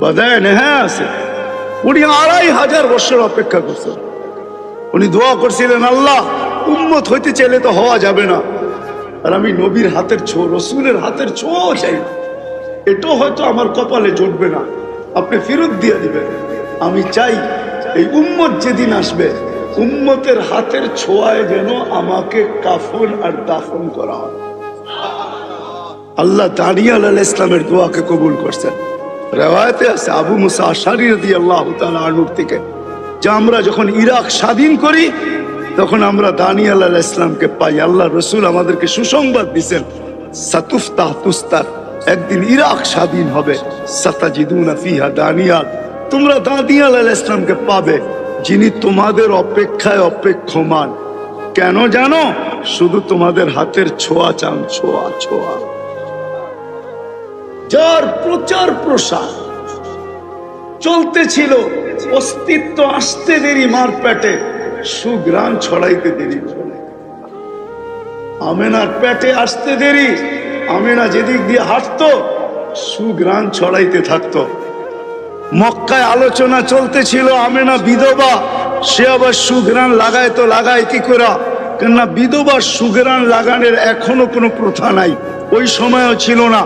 বাদায় নেহা আছে। উনি 2500 বছর অপেক্ষা করছেন। উনি দোয়া করছিলেন, আল্লাহ উম্মত হইতে চাইলে তো হওয়া যাবে না, আর আমি নবীর হাতের ছো, রসুলের হাতের ছো চাই, এটাও হয়তো আমার কপালে জুটবে না, আপনি ফেরত দিয়ে দিবেন। আমি চাই এই উম্মত যেদিন আসবে, উম্মতের হাতের ছোঁয়ায় যেন আমাকে কাফন আর দাফন করা হয়। আল্লাহ দানিয়াল আলাইহিস ইসলামের দোয়াকে কবুল করছেন। রিওয়ায়াতে আছে আবু মুসা আশআরী রাদিয়াল্লাহু তাআলা আনহু থেকে, যে আমরা যখন ইরাক স্বাধীন করি তখন আমরা দানিয়াল আলাইহিস ইসলামকে পাই। আল্লাহ রসুল আমাদেরকে সুসংবাদ দিয়েছেন, সাতুফতাহ তুস্তার, একদিন ইরাক স্বাধীন হবে। সাতাজিদুনা ফিহা দানিয়াল, তোমরা দানিয়াল আলাইহিস ইসলামকে পাবে, যিনি তোমাদের অপেক্ষায় অপেক্ষমান। কেন জানো? শুধু তোমাদের হাতের ছোঁয়া চান, ছোঁয়া ছোঁয়া। যার প্রচার প্রসার চলতেছিল, অস্তিত্ব আসতে দেরি, মার পেটে সুগ্রাণ ছড়াইতে দেরি। আমেনার পেটে আসতে দেরি, আমেনা যেদিক দিয়ে হাঁটতো সুগ্রাণ ছড়াইতে থাকতো। মক্কায় আলোচনা চলতেছিল, আমেনা বিধবা, সে আবার সুগ্রাণ লাগায়, তো লাগায় কি করা? কেননা বিধবার সুগ্রাণ লাগানোর এখনো কোনো প্রথা নাই, ওই সময়ও ছিল না।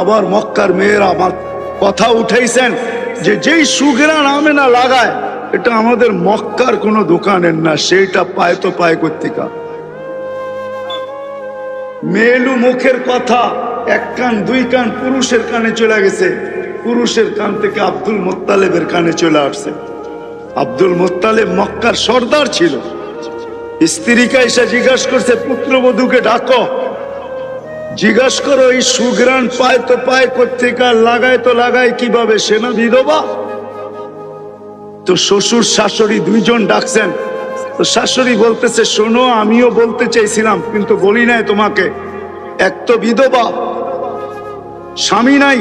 আবার মক্কার মেয়েরা আমার কথা উঠাইছেন যে যেই সুগ্রাণ আমেনা লাগায়, এটা আমাদের মক্কার কোনো দোকানের না, সেইটা পায় তো পায় কর্তিকা। মেলু মুখের কথা এক কান দুই কান পুরুষের কানে চলে গেছে, পুরুষের কান থেকে আব্দুল মুত্তালিবের কানে চলে আসছে। আব্দুল মুত্তালিব মক্কার সর্দার ছিল। স্ত্রীকে এসে জিজ্ঞাসা করছে, পুত্রবধূকে ডাকো, জিজ্ঞাসা করো এই সুগ্রাণ পায় তো পায় কোত্থেকে, লাগায় তো লাগায় কিভাবে, সে না বিধবা? তো শ্বশুর শাশুড়ি দুইজন ডাকছেন। তো শাশুড়ি বলতেছে, শোনো, আমিও বলতে চাইছিলাম কিন্তু বলি নাই তোমাকে। এক তো বিধবা, স্বামী নাই,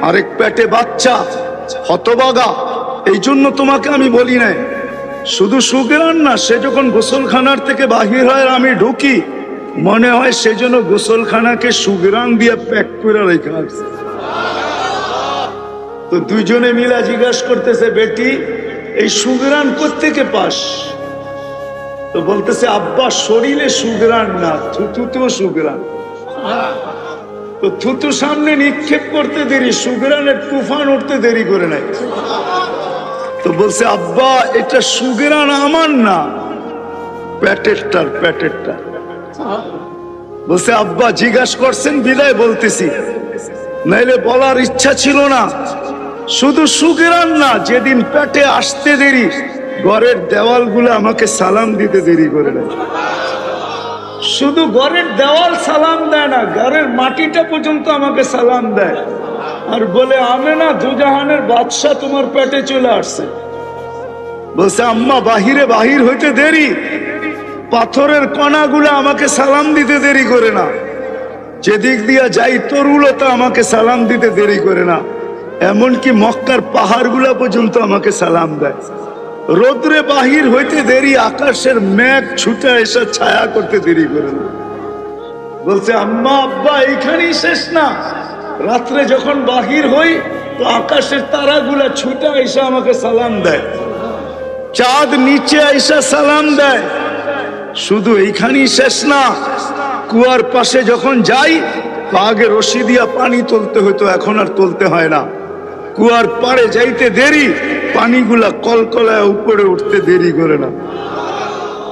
আরেক পেটে বাচ্চা, হতবাগা, এই জন্য তোমাকে আমি বলি নাই। শুধু সুগ্রাণ না, সে যখন গোসলখানার থেকে বাহির হয় আর আমি ঢুকি, মনে হয় সেজন্য গোসলখানাকে সুগ্রাণ দিয়ে প্যাক করে রেখে আসছে। তো দুইজনে মিলা জিজ্ঞাসা করতেছে, বেটি এই সুগ্রাণ কোত্থেকে পাস? তো বলতেছে, আব্বা শরীরে সুগ্রাণ না, থুতুতেও সুগ্রাণ। তো থুতু সামনে নিক্ষেপ করতে দেরি, সুগ্রাণের তুফান উঠতে দেরি করে নাই। তো বলছে, আব্বা এটা সুগ্রাণ আমার না, পেটেরটার, পেটেরটা। বলছে, আব্বা জিজ্ঞাসা করছেন বিদায় বলতেছি, নাইলে বলার ইচ্ছা ছিল না। শুধু সুগ্রাণ না, যেদিন পেটে আসতে দেরি, ঘরের দেওয়ালগুলো আমাকে সালাম দিতে দেরি করে নেয়। শুধু ঘরের দেওয়াল সালাম দেয় না, ঘরের মাটিটা পর্যন্ত আমাকে সালাম দেয়, আর বলে, আমেনা দুজাহানের বাদশা তোমার পেটে চলে আসছে। বলছে, আম্মা বাহিরে বাহির হইতে দেরি, পাথরের কণাগুলো আমাকে সালাম দিতে দেরি করে না, যেদিক দিয়া যাই তরুলতা আমাকে সালাম দিতে দেরি করে না, এমনকি মক্কার পাহাড়গুলা পর্যন্ত আমাকে সালাম দেয়। রোদ্রে বাহির হইতে দেরি, আকাশের মেঘ ছুটে এসে ছায়া করতে দেরি করে না। বলছে, আম্মা আব্বা এইখানেই শেষ না, রাত্রে যখন বাহির হই তো আকাশের তারাগুলা ছুটে এসে আমাকে সালাম দেয়, চাঁদ নিচে এসে সালাম দেয়। শুধু এইখানেই শেষ না, কুয়ার পাশে যখন যাই তো আগে রশি দিয়া পানি তুলতে হতো, এখন আর তুলতে হয় না। কুয়ার পাড়ে যাইতে দেরি, পানিগুলা কলকলায় উপরে উঠতে দেরি করে না।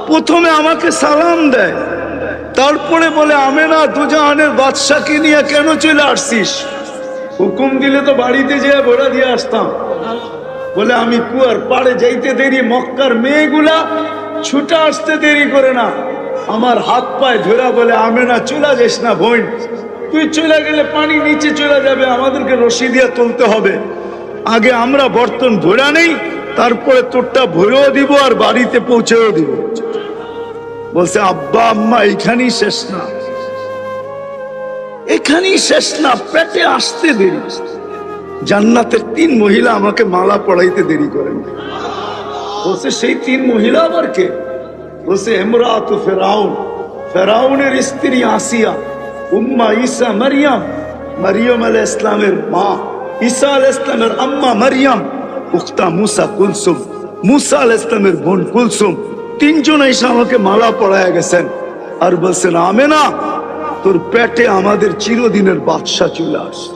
প্রথমে আমাকে সালাম দেয়, তারপরে বলে, আমেনা দুজাহানের বাদশাকে নিয়ে কেন চলে আসছিস? হুকুম দিলে তো বাড়িতে যেয়ে ভরা দিয়ে আসতাম। বলে, আমি কুয়ার পাড়ে যাইতে দেরি, মক্কার মেয়েগুলা ছুটে আসতে দেরি করে না। আমার হাত পায়ে ধরা বলে, আমেনা চলে যাস না বোন, তুই চলে গেলে পানি নিচে চলে যাবে, আমাদেরকে রশি দিয়ে তুলতে হবে। আগে আমরা বর্তন ভরা নেই, তারপরে তোরটা ভরেও দিব আর বাড়িতে পৌঁছেও দিব। বলছে, আব্বা আম্মা এখানেই শেষ না, এখানেই শেষ না, পেটে আসতে দেরি। জান্নাতের 3 মহিলা আমাকে মালা পড়াইতে দেরি করেন। বলছে, সেই 3 মহিলা আবার কে? বলছে, ইমরাতু ফিরাউন, ফেরাউনের স্ত্রী আসিয়া, উম্মা ঈসা মারিয়াম, মারিয়াম আলাইহিস সালামের মা, ঈসা আলাইহিস সালামের আম্মা মারিয়াম, উখতা মুসা কুলসুম, মুসা আলাইহিস সালামের বোন কুলসুম, তিনজন এসে আমাকে মালা পরায়া গেছেন আর বলছেন, আমেনা তোর পেটে আমাদের চিরদিনের বাদশা চলে আসছে।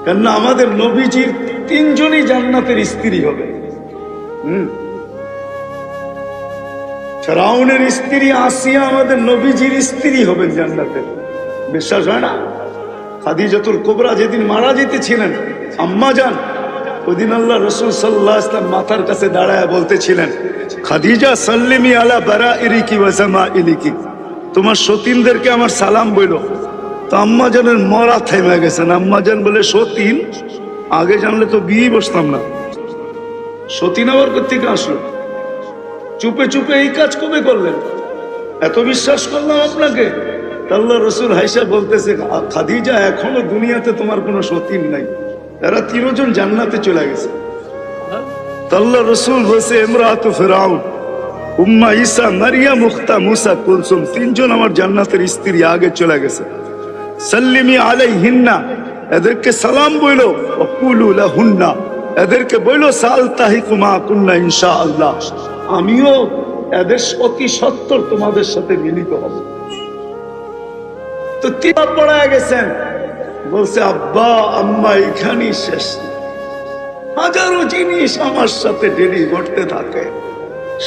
কেননা আমাদের নবীজির তিনজনই জান্নাতের স্ত্রী হবে। ফেরাউনের স্ত্রী আসিয়া আমাদের নবীজির স্ত্রী হবেন জান্নাতের। বিশ্বাস হয় না? খাদিজাতুল কুবরা যেদিন মারা যেতেছিলেন আম্মা জান, ওইদিন আল্লাহ রাসূল সাল্লাল্লাহু আলাইহি ওয়াসাল্লাম মাথার কাছে দাঁড়ায় বলতেছিলেন, খাদিজা সাল্লিমি আলা বারাইরিকি ওয়া জামাইলিকি, তোমার সতীনদেরকে আমার সালাম বইলো। তো আম্মা জানের মরা থেমে গেছেন। আম্মা জান বলে, সতীন? আগে জানলে তো বিয়ে বসতাম না। সতীন আবার কোত্থেকে আসলো? চুপে চুপে এই কাজ কবে করলেন? এত বিশ্বাস করলাম আপনাকে। আল্লাহ রাসূল হাইসা বলতেছে, খাদিজা এখনো দুনিয়াতে তোমার কোনো সতীন নাই, এরা তিনজন জান্নাতে চলে গেছে। আল্লাহ রাসূল বলছে, ইমরাতু ফিরাউন, উম্মা ঈসা, মারিয়াম, উখতা মুসা কুলসুম, তিনজন আমার জান্নাতের স্ত্রী আগে চলে গেছে। সাল্লিমি আলাইহিন্না, এদেরকে সালাম বইলো। ওয়াকুলু লাহুন্না, এদেরকে বইলো সালতাহিকুমা কুন্না ইনশাআল্লাহ, আমিও এদের অতি সত্তর তোমাদের সাথে মিলিত হব। তো তিন পড়ায় গেছেন, বলছে, আব্বা আম্মা এখানেই শেষ, হাজারো জিনিস আমার সাথে ডেলি ঘটতে থাকে,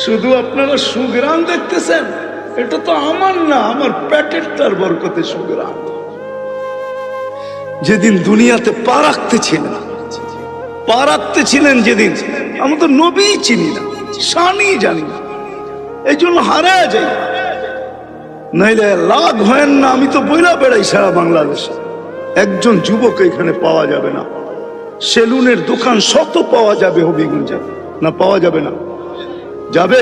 শুধু আপনারা সুগ্রাম দেখতেছেন, এটা তো আমার না, আমার পেটের তার বরকতে সুগ্রাম। যেদিন দুনিয়াতে পা রাখতেছিলেন যেদিন, আমি তো নবী চিনি না, শানই জানি না, এই জন্য হারায় যাই। নাইলে লাভ হয় না, আমি তো বইলা বেড়াই সারা বাংলাদেশে, একজন যুবক এখানে পাওয়া যাবে না। সেলুনের দোকান শত পাওয়া যাবে হবিগঞ্জে, না পাওয়া যাবে না? যাবে।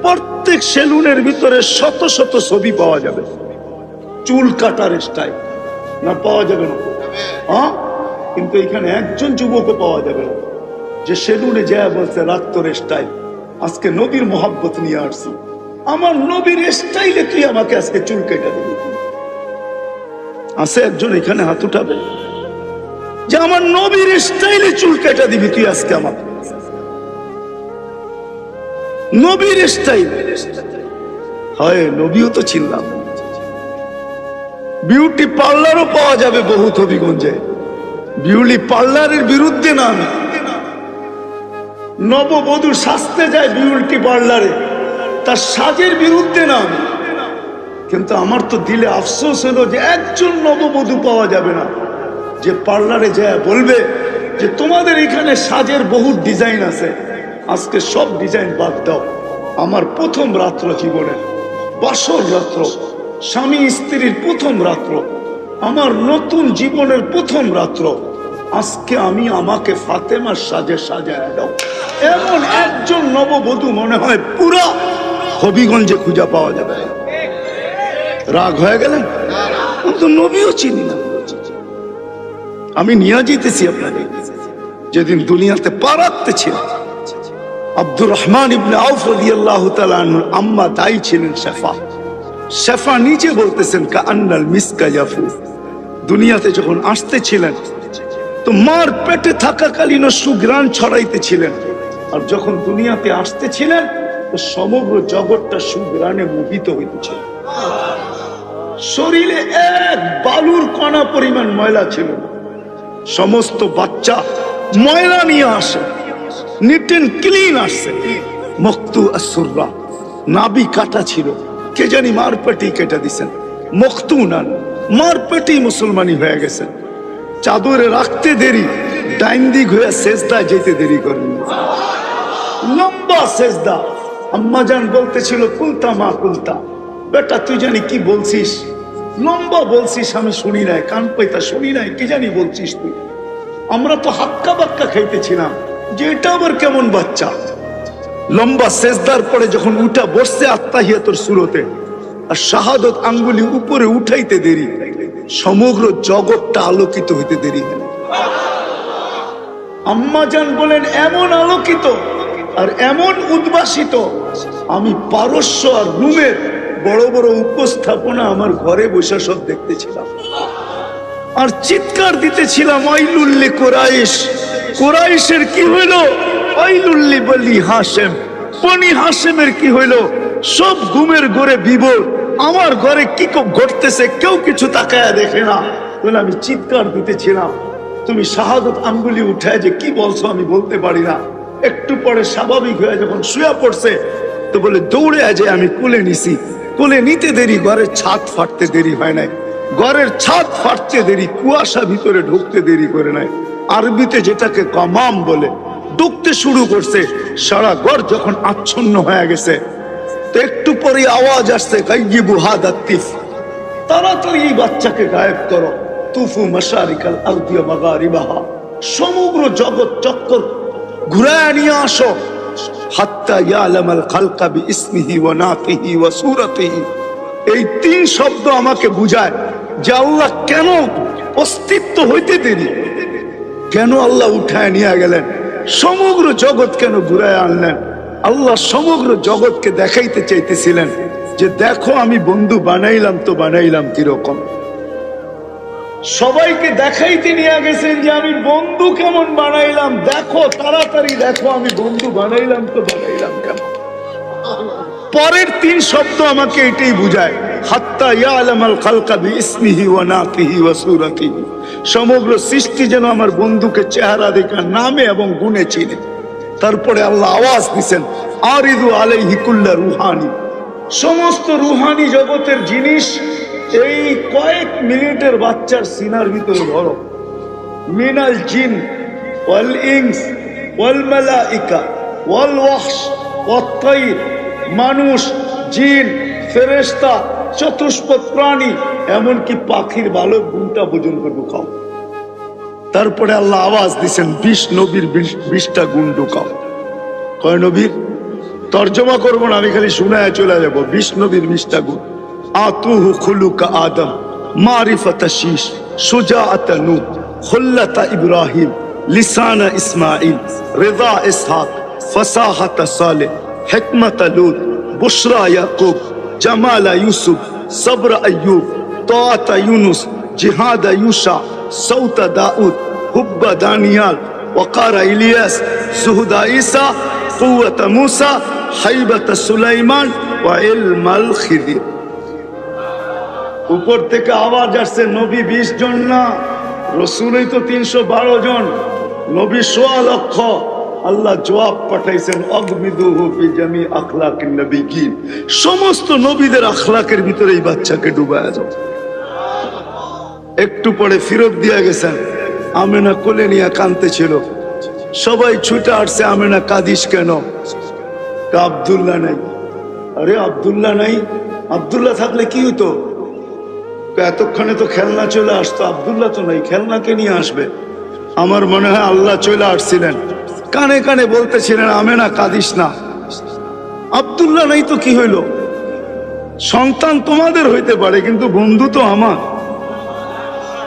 প্রত্যেক সেলুনের ভিতরে শত শত ছবি পাওয়া যাবে, চুল কাটার স্টাইল, না পাওয়া যাবে না? হ্যাঁ, কিন্তু এখানে একজন যুবকও পাওয়া যাবে না যে সেলুনে যায় বলছে রাত তোর স্টাইল, আজকে নবীর মোহাব্বত নিয়ে আসছি, আমার নবীর স্টাইলে তুই আমাকে আজকে চুল কেটে দিবি। আছে একজন এখানে হাত উঠাবে যে আমার নবীর স্টাইলে চুল কেটে দিবি তুই আজকে আমাকে? নবীর স্টাইল হয়, নবীও তো চিনলাম। বিউটি পার্লারও পাওয়া যাবে বহুত হবিগঞ্জে, বিউটি পার্লারের বিরুদ্ধে না আমি, নববধূ সাজতে যায় বিউটি পার্লারে, তার সাজের বিরুদ্ধে না আমি, কিন্তু আমার তো দিলে আফসোস হলো যে একজন নববধূ পাওয়া যাবে না যে পার্লারে যায় বলবে যে তোমাদের এখানে সাজের বহুত ডিজাইন আছে, আজকে সব ডিজাইন বাদ দাও, আমার প্রথম রাত্র জীবনে, বাসর রাত্র, স্বামী স্ত্রীর প্রথম রাত্র, আমার নতুন জীবনের প্রথম রাত্র, আজকে আমি আমাকে ফাতেমার সাজে সাজায় দাও। এমন একজন নববধূ মনে হয় পুরা হবিগঞ্জে খুঁজে পাওয়া যাবে। রাগ হয়ে গেলেন? আমি তো নবীও চিনি না। আমি নিয়ে যেতেছি আপনাকে, যেদিন দুনিয়াতে পা রাখতেছিল আব্দুর রহমান ইবনে আউফ রাদিয়াল্লাহু তাআলা আনহুর আম্মা তাই ছিলেন শেফা। শেফা নিজে বলতেছেন কাআন্নাল মিসকা ইয়াফু, দুনিয়াতে যখন আসতেছিলেন তো মার পেটে থাকাকালীন সুঘ্রাণ ছড়াইতেছিলেন, আর যখন দুনিয়াতে আসতেছিলেন তো সমগ্র জগৎটা সুঘ্রাণে মোহিত হইতেছিল। শরীরে এক বালুর কণা পরিমাণ ময়লা ছিল না, সমস্ত বাচ্চা ময়লা নিয়ে আসে, নিট এন্ড ক্লিন আসছে। মক্তু আসুররা, নাভি কাটা ছিল, কে জানি মার পেটেই কেটে দিছেন। মক্তু নান, মার পেটেই মুসলমানি হয়ে গেছেন। চাদরে রাখতে দেরি, ডাইন দিক হয়ে সেজদায় যেতে দেরি করেন, লম্বা সেজদা। আম্মা জান বলতেছিল কুলতা মা কুলতা, বেটা তুই জানি কি বলছিস, লম্বা বলছিস, আমি শুনি নাই, কান পাইতা শুনি নাই, কি জানি বলছিস তুই। আমরা তো হাক্কা বাক্কা খাইতেছিলাম যে এটা আবার কেমন বাচ্চা। লম্বা সেজদার পরে যখন উঠা বসছে আত্তাহিয়াতুর সুরতে, আর শাহাদত আঙ্গুলি উপরে উঠাইতে দেরি, সমগ্র জগৎটা আলোকিত হইতে দেরি হল। আম্মা জান বলেন এমন আলোকিত আর এমন উদ্ভাসিত, আমি পারস্য আর রুমের বড় বড় উপস্থাপনা আমার ঘরে বসে সব দেখতেছিলাম। আর চিৎকার দিতেছিলাম ওয়াইলুল্লি কুরাইশ, কুরাইশের কি হইল? ওয়াইলুল্লি বলি হাশেম, বনি হাশেমের কি হইল? সব ঘুমের ঘরে বিভোর, আমার ঘরে কি ঘটতেছে কেউ কিছু তাকায়া দেখে না। বলে আমি চিৎকার দিতেছিলাম, তুমি শাহাদত আঙ্গুলি উঠায় যে কি বলছো আমি বলতে পারি না। একটু পরে স্বাভাবিক হয়ে যখন শুয়ে পড়ছে তো বলে দৌড়ে আজ আমি কোলে নিছি। কোলে নিতে দেরি, ঘরের ছাদ ফাটতে দেরি হয় নাই। ঘরের ছাদ ফাটতে দেরি, কুয়াশা ভিতরে ঢুকতে দেরি করে নাই। আরবিতে যেটাকে কামাম বলে, ঢুকতে শুরু করছে। সারা ঘর যখন আচ্ছন্ন হয়ে গেছে তো একটু পরে আওয়াজ আসছে, গাইয়িবু হাদা তিফ, তাড়াতাড়ি এই বাচ্চাকে গায়েব করো। তুফু মাশারিকাল আরদি ওয়া মাগারিবাহা, সমগ্র জগৎ চক্কর ঘুরায় নিয়ে আসো। হাত্তা ইয়ালামাল খালকা বিইসমিহি ওয়া নাতিহি ওয়া সূরাতিহি, এই তিন শব্দ আমাকে বুঝায় যে আল্লাহ কেন অস্তিত্ব হইতে দেরি, কেন আল্লাহ উঠায় নিয়ে গেলেন, সমগ্র জগৎ কেন ঘুরায় আনলেন। আল্লাহ সমগ্র জগৎকে দেখাইতে চাইতেছিলেন যে দেখো আমি বন্ধু বানাইলাম তো বানাইলাম কিরকম। সবাইকে দেখাইতে নিয়ে গেছেন যে আমি বন্ধু কেমন বানাইলাম, দেখো তাড়াতাড়ি দেখো আমি বন্ধু বানাইলাম তো বানাইলাম কেমন। পরের তিন শব্দ আমাকে এটাই বুঝায়, হাত্তা ইয়ালামাল খালকা বিইসমিহি ওয়া নাতিহি ওয়া সূরাতিহি, সমগ্র সৃষ্টি যেন আমার বন্ধুকে চেহারা দেখা, নামে এবং গুণে চিনে। তারপরে আল্লাহ আওয়াজ দিছেন, আরিদু আলাইহি কুল্লা রুহানি, সমস্ত রুহানি জগতের জিনিস এই কয়েক মিনিটের বাচ্চার সিনার ভিতরে ধরো। মিনাল জিন ওয়াল ইনস ওয়াল মালাইকা ওয়াল ওয়াহশ ওয়াত তাইর, মানুষ, জিন, ফেরেশতা, চতুষ্পদ প্রাণী, এমনকি পাখির বালক গুণটা পর্যন্ত ঢুকাও। তারপরে আল্লাহ আওয়াজ দিছেন 20 নবীর 20টা গুণ ঢুকাও। কয় নবীর? তর্জমা করবো না, আমি খালি শুনায় চলে যাব। 20 নবীর 20টা গুণ। আতুহু খুলুকা আদম, মারিফাতা শীশ, সুজাআতা নূহ, খুল্লাতা ইব্রাহিম, লিসানা ইসমাইল, রিদা ইসহাক, ফাসাহাতা সালেহ, হিকমাতা লূত, বুশরা ইয়াকুব, জামালা ইউসুফ, সবর আইয়ুব, তাআতা ইউনুস, জিহাদা ইউশা, সৌতা দাউদ, হুব্বা দানিয়াল, ওয়াকারা ইলিয়াস, সুহুদা ঈসা, কুওয়াতা মূসা, হাইবাতা সুলাইমান, ওয়া ইলমাল খিদির। উপর থেকে আওয়াজ আসছে, নবী 20 জন না, রসুলই তো 312 জন, নবী 1.25 লক্ষ। আল্লাহ জবাব পাঠাইছেন, অগমিদুহু ফি জামি আখলাকিন নবিয়্যিন, সমস্ত নবীদের আখলাকের ভিতরে এই বাচ্চাকে ডুবায়া যাও। একটু পরে ফেরত দিয়া গেছেন, আমেনা কোলে নিয়ে কাঁদতেছিল। সবাই ছুটে আসছে, আমেনা কাঁদিস কেন? আব্দুল্লাহ নাই। আরে আব্দুল্লাহ নাই, আব্দুল্লাহ থাকলে কি হইতো? এতক্ষণে তো খেলনা চলে আসতো, আব্দুল্লাহ তো নাই, খেলনাকে নিয়ে আসবে। আমার মনে হয় আল্লাহ চলে আসছিলেন, কানে কানে বলতেছিলেন, আমেনা কাঁদিস না, আব্দুল্লাহ নাই তো কি হইল? সন্তান তোমাদের হইতে পারে কিন্তু বন্ধু তো আমার।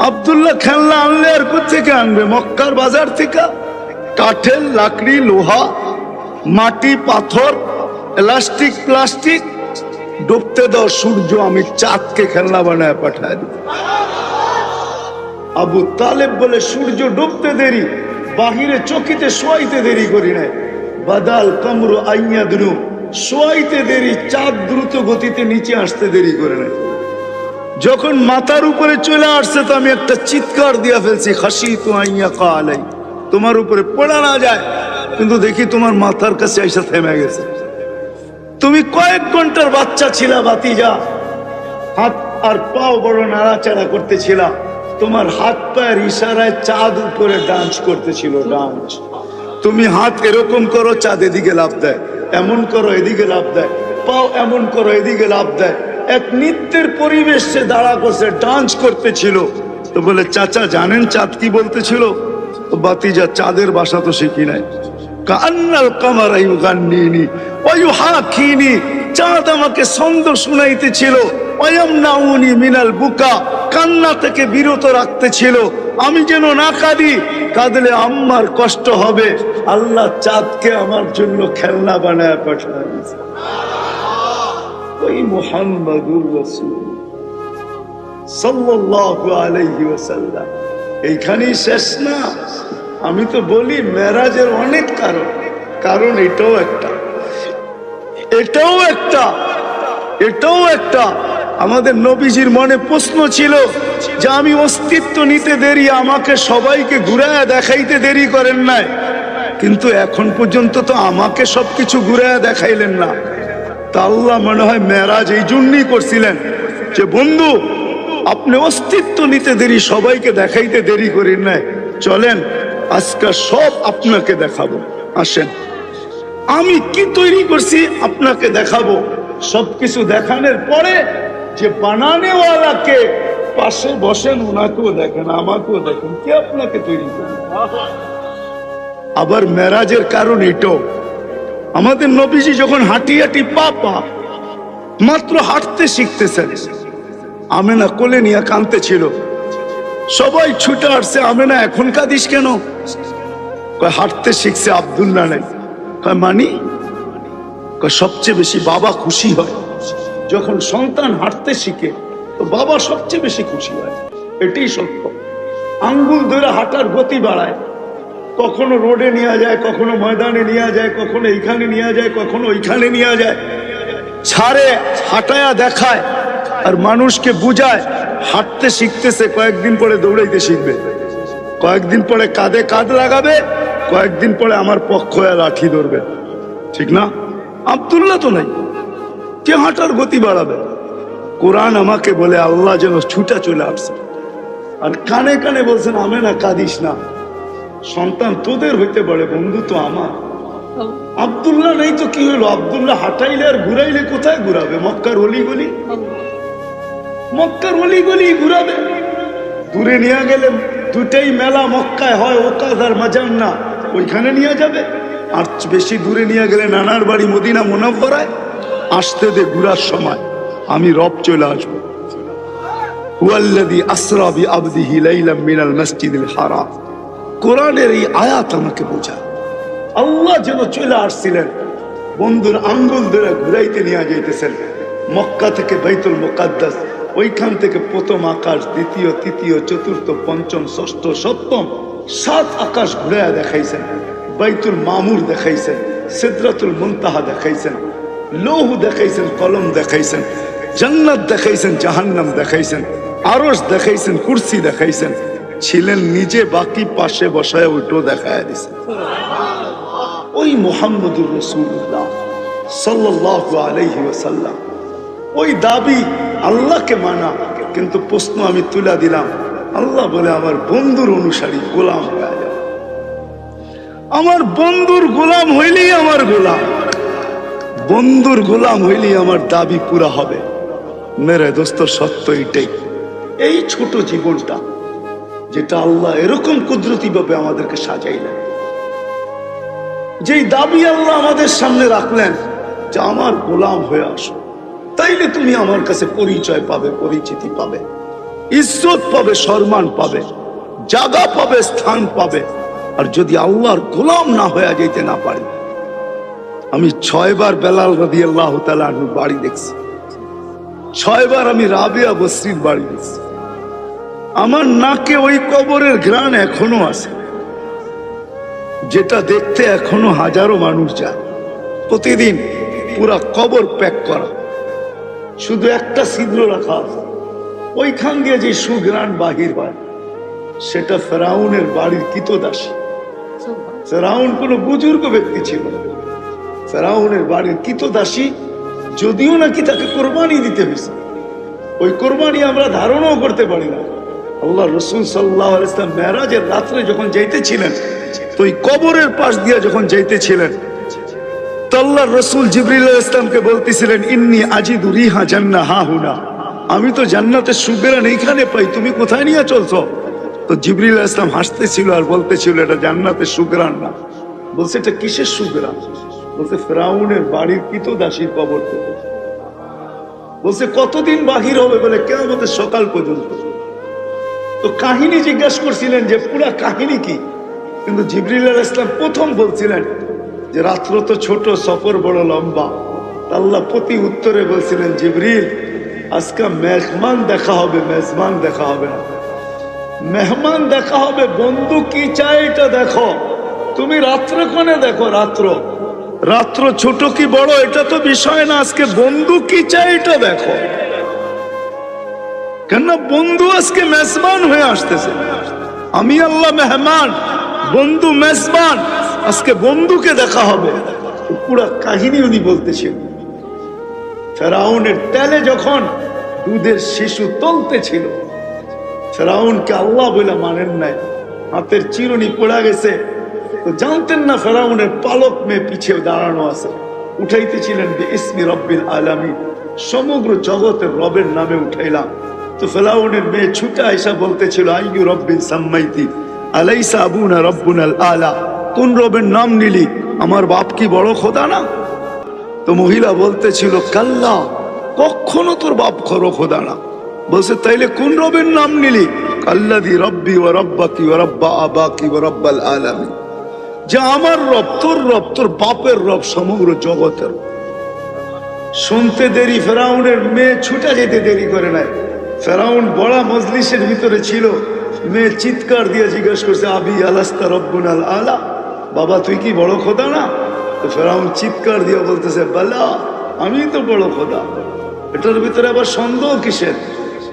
আব্দুল্লাহ খেলনা আনলে আর কোথেকে আনবে? মক্কার বাজার থেকে। কাঠের, লাকড়ি, লোহা, মাটি, পাথর, এলাস্টিক, প্লাস্টিক, ডুবতে দাও সূর্য, আমি চাঁদকে খেলনা বানায় পাঠায় দিব। আবু তালেব বলে সূর্য ডুবতে দেরি, বাহিরে চকিতে শোয়াইতে দেরি করি নাই। বাদাল কামরু আইয়াদরু, শোয়াইতে দেরি, চাঁদ দ্রুত গতিতে নিচে আসতে দেরি করে নাই। যখন মাথার উপরে চলে আসছে তো আমি একটা চিৎকার দিয়া ফেলছি, খাসিতু আইয়াকা আলাই, তোমার উপরে পড়া না যায়, কিন্তু দেখি তোমার মাথার কাছে এসে থেমে গেছে। তুমি কয়েক ঘন্টার বাচ্চা ছিলা ভাতিজা, হাত আর পাও বড় নাড়াচাড়া করতেছিলা, তোমার হাত পায়ের ইশারায় চাঁদ উপরে ডান্স করতেছিল, ডান্স। তুমি হাত এরকম করো, চাঁদ এদিকে লাফ দেয়, এমন করো এদিকে লাফ দেয়, পাও এমন করো এদিকে লাফ দেয়। এক নৃত্যের পরিবেশ সে দাঁড়া করছে, ডান্স করতেছিল। তো বলে, চাচা জানেন চাঁদ কি বলতেছিল? বাতিজা, চাঁদের ভাষা তো শিখি নাই। কান্নাল কামারা ইউগান্নিনি ওয়া ইউহাকিনি, চাঁদ আমাকে ছন্দ শুনাইতেছিল। ওয়ায়ামনাউনি মিনাল বুকা, কান্না থেকে বিরত রাখতেছিল, আমি যেন না কাঁদি, কাঁদলে আম্মার কষ্ট হবে। আল্লাহ চাঁদকে আমার জন্য খেলনা বানায় পাঠায়। ওই মুহাম্মাদুর রাসূল। সাল্লাল্লাহু আলাইহি ওয়াসাল্লাম। এইখানেই শেষ না, আমি তো বলি মেরাজের অনেক কারণ এটাও একটা আমাদের নবীজির মনে প্রশ্ন ছিল যে আমি অস্তিত্ব নিতে দেরি, আমাকে সবাইকে ঘুরায় দেখাইতে দেরি করেন নাই, কিন্তু এখন পর্যন্ত তো আমাকে সবকিছু ঘুরায় দেখাইলেন না। তা আল্লাহ মনে হয় মেরাজ এই জন্যই করছিলেন যে বন্ধু আপনি অস্তিত্ব নিতে দেরি, সবাইকে দেখাইতে দেরি করেন নাই, চলেন আজকে সব আপনাকে দেখাবো, আসেন আমি কি তৈরি করছি আপনাকে দেখাবো। সবকিছু দেখানোর পরে যে বানানেওয়ালাকে পাশে বসেন, ওনাকেও দেখেন আমাকেও দেখেন, কে আপনাকে তৈরি করে। আবার মেরাজের কারণ এটাও, আমাদের নবীজি যখন হাঁটি পা মাত্র হাঁটতে শিখতেছেন, আমেনা কোলে নিয়ে কাঁদতেছিল, সবাই ছুটে আসছে, আমেনা এখন কাঁদিস কেন? হাঁটতে শিখছে, আব্দুল্লাহ নাই। মানি সবচেয়ে বেশি বাবা খুশি হয় যখন সন্তান হাঁটতে শিখে, তো বাবা সবচেয়ে বেশি খুশি হয়, এটাই সত্য। আঙ্গুল ধরে হাঁটার গতি বাড়ায়, কখনো রোডে নিয়ে যায়, কখনো ময়দানে নিয়ে যায়, কখনো এইখানে নিয়ে যায়, কখনো ওইখানে নিয়ে যায়, ছাড়ে হাঁটায়া দেখায় আর মানুষকে বুঝায়। হাঁটতে শিখতেছে, কয়েকদিন পরে দৌড়াইতে শিখবে, কয়েকদিন পরে কাঁধে কাঁধ লাগাবে, কয়েকদিন পরে আমার পক্ষ লাঠি ধরবে, ঠিক না? আব্দুল্লাহ তো নাই, কে হাঁটার গতি বাড়াবে? কোরআন আমাকে বলে আল্লাহ যেন ছুটা চলে আসছে, আর কানে কানে বলছেন আমেনা কাঁদিস না, সন্তান তোদের হইতে পারে, বন্ধু তো আমার। আব্দুল্লাহ নেই তো কি হলো? আব্দুল্লাহ হাঁটাইলে আর ঘুরাইলে কোথায় ঘুরাবে? মক্কার অলিগলি ঘুরাবে। দূরে নিয়ে গেলে দুটাই মেলা মক্কায় হয়, ওকাজ আর মাজান্না, ওইখানে নিয়ে যাবে। আর বেশি দূরে নিয়ে গেলে নানার বাড়ি মদিনা মুনাওয়ারায়, আসতে দে ঘুরার সময় আমি রব চলে আসবো। হুয়াল্লাযী আসরা বিআবদিহি লাইলাম মিনাল মাসজিদিল হারাম। কোরআনের এই আয়াত আমাকে বোঝায় আল্লাহ যেন চলে আসছিলেন, বন্ধুর আঙ্গুল ধরে ঘুরাইতে নিয়ে যাইতেছেন মক্কা থেকে বাইতুল মুকাদ্দাস, ওইখান থেকে প্রথম আকাশ, দ্বিতীয়, তৃতীয়, চতুর্থ, পঞ্চম, ষষ্ঠ, সপ্তম, 7 আকাশ ঘুরাইয়া দেখাইছেন, বাইতুল মামুর দেখাইছেন, সিদরাতুল মুনতাহা দেখাইছেন, লৌহ দেখাইছেন, কলম দেখাইছেন, জান্নাত দেখাইছেন, জাহান্নাম দেখাইছেন, আরশ দেখাইছেন, কুরসি দেখাইছেন, ছিলেন নিজে, বাকি পাশে বসায় ওইটাও দেখায় দিছেন। ওই মুহাম্মদুর রাসূলুল্লাহ সাল্লাল্লাহু আলাইহি ওয়াসাল্লাম, ওই দাবি আল্লাহকে মানা। কিন্তু প্রশ্ন আমি তুলে দিলাম, আল্লাহ বলে আমার বন্ধুর অনুসারী গোলাম হয়ে যাও, আমার বন্ধুর গোলাম হইলেই আমার গোলাম, বন্ধুর গোলাম হইলেই আমার দাবি পুরা হবে। মেরে দোস্ত, সত্য এটাই। এই ছোট জীবনটা যেটা আল্লাহ এরকম কুদরতি ভাবে আমাদেরকে সাজাইলেন, যেই দাবি আল্লাহ আমাদের সামনে রাখলেন যে আমার গোলাম হয়ে আসো, তাইলে তুমি আমার কাছে পরিচয় পাবে, পরিচিতি পাবে, ইজ্জত পাবে, সম্মান পাবে, জায়গা পাবে, স্থান পাবে। আর যদি আল্লাহর গোলাম না হয়ে যেতে না পারি, আমি 6 বার বেলাল রাদিয়াল্লাহু তাআলা আনহুর বাড়ি দেখছি, 6 বার আমি রাবিয়া বসরির বাড়ি দেখছি। আমার নাকে ওই কবরের ঘ্রাণ এখনো আছে, যেটা দেখতে এখনো হাজারো মানুষ যায় প্রতিদিন। পুরা কবর প্যাক করা, শুধু একটা ছিদ্র রাখা আছে, ওইখান দিয়ে যে সুঘ্রাণ বাহির হয়, সেটা ফেরাউনের বাড়ির কিতদাসী। ফেরাউন কোনো বুজুর্গ ব্যক্তি ছিল, ফেরাউনের বাড়ির কিতদাসী, যদিও নাকি তাকে কোরবানি দিতে হয়েছে। ওই কোরবানি আমরা ধারণাও করতে পারি না। আল্লাহ রসুল সাল্লাল্লাহু আলাইহি ওয়াসাল্লাম মেরাজের রাত্রে যখন যাইতেছিলেন, তো ওই কবরের পাশ দিয়ে যখন যাইতেছিলেন, তো আল্লাহ রসুল জিবরিল আলাইহিস সালামকে বলতেছিলেন, ইন্নী আজিদু রিহা জান্নাহ হাহুনা, আমি তো জান্নাতের সুঘ্রাণ এইখানে পাই, তুমি কোথায় নিয়ে চলছো? তো জিবরিল আলাইহিস সালাম হাসতেছিল আর বলতেছিল, এটা জান্নাতের সুঘ্রাণ না। বলছে এটা কিসের সুঘ্রাণ? বলছে ফেরাউনের বাড়ির কিতদাসীর কবর থেকে। বলছে কতদিন বাহির হবে? বলে কিয়ামতের সকাল পর্যন্ত। তো কাহিনী জিজ্ঞাসা করছিলেন যে পুরা কাহিনী কি, কিন্তু জিবরিল আলাইহিস সালাম প্রথম বলছিলেন যে রাত্র তো ছোট, সফর বড় লম্বা। আল্লাহ প্রতি উত্তরে বলছিলেন, জিবরিল আজকে মেহমান দেখা হবে, মেজবান দেখা হবে না। মেহমান দেখা হবে, বন্ধু কি চায় এটা দেখো। তুমি রাত্র কোণে দেখো, রাত্র রাত্র ছোট কি বড় এটা তো বিষয় না, আজকে বন্ধু কি চায় এটা দেখো। কেন বন্ধু আজকে মেজবান হয়ে আসতেছে। আমি আল্লাহ মেহমান, বন্ধু মেজবান। আজকে বন্ধুকে দেখা হবে। পুরা কাহিনী উনি বলতেছেন। ফেরাউনের তেলে যখন দুধের শিশু তলতেছিল, ফেরাউনকে আল্লাহ বলে মানেন নাই, হাতের চিরুনি পড়া গেছে, তো জানতেন না ফেরাউনের পালক মেয়ে পিছিয়ে দাঁড়ানো আছে। উঠাইতেছিলেন বিইসমি রব্বিল আলামিন, সমগ্র জগতের রবের নামে উঠাইলাম। তো ফেরাউনের মেয়ে ছুটে আইসা বলতেছিল আইয়ু রব্বিন সাম্মাইতি আলাইসা আবুনা রব্বুনাল আলা, কোন রবের নাম নিলি, আমার বাপ কি বড় খোদা না? তো মহিলা বলতেছিল কাল্লা, কখনো তোর বাপ খরো খোদা না। বলছে তাইলে কোন রবের নাম নিলি? কাল্লাদি রব্বি ওয়া রব্বাকি ওয়া রব্বা আবাকি ওয়া রব্বাল আলামিন, যে আমার রব, তোর বাপের রব, সমগ্র জগতের। শুনতে দেরি, ফেরাউনের মেয়ে ছুটে যেতে দেরি করে নাই। ফেরাউন বড় মজলিসের ভিতরে ছিল, মেয়ে চিৎকার দিয়ে জিজ্ঞেস করছে আবি আলাস্তা রব্বুনাল আলা, বাবা তুই কি বড় খোদা না? তো ফেরাউন চিৎকার দিয়ে বলতেছে বালা, আমি তো বড় খোদা। এটার ভিতরে আবার সন্দেহ কিসের?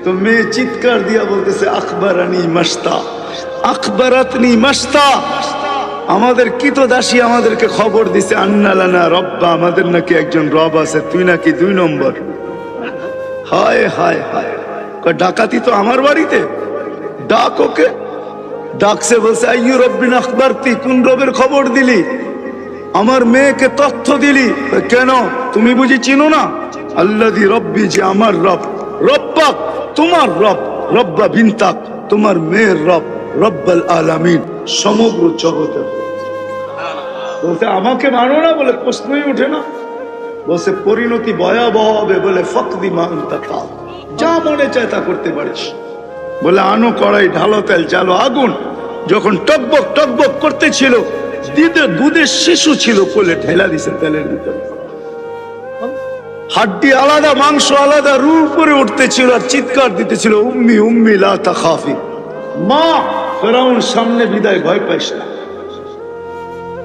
তো মেয়ে চিৎকার দিয়া বলতেছে আখবারানি মাস্তা, আখবারাতনি মাস্তা, আমাদের কৃতদাসী আমাদেরকে খবর দিছে আন্নালানা রব্বা, আমাদের নাকি একজন রব আছে, তুই নাকি 2 নম্বর। হায় হায় হায়, ডাকাতি তো আমার বাড়িতে, ডাক ওকে। ডাকছে, বলছে আইয়ু রব্বিন আখবারতি, কোন রবের খবর দিলি, আমার মেয়েকে তথ্য দিলি কেন? তুমি বুঝি চিনো না? আল্লাযী রব্বি, যে আমার রব, রব্বাক তোমার রব, রব্বা বিনতাক তোমার মেয়ের রব, রব্বাল আলামিন সমগ্র জগতের। বলতে আমাকে মানো না বলে প্রশ্নই ওঠে না। বলছে পরিণতি ভয়াবহ হবে, বলে ফকদি মা আনতা কাদ, যা মনে চায় তা করতে পারিস। বলে আনো কড়াই, ঢালো তেল, জ্বালো আগুন। যখন টকবক টকবক করতেছিল, দুধের শিশু ছিল, কোলে ঢেলা দিছে তেলের ভিতরে। হাড্ডি আলাদা, মাংস আলাদা, রু উপরে উঠতেছিল আর চিৎকার দিতেছিল উম্মি উম্মি লা তাখাফি, মা ফেরাউন সামনে বিদায়, ভয় পাইস না।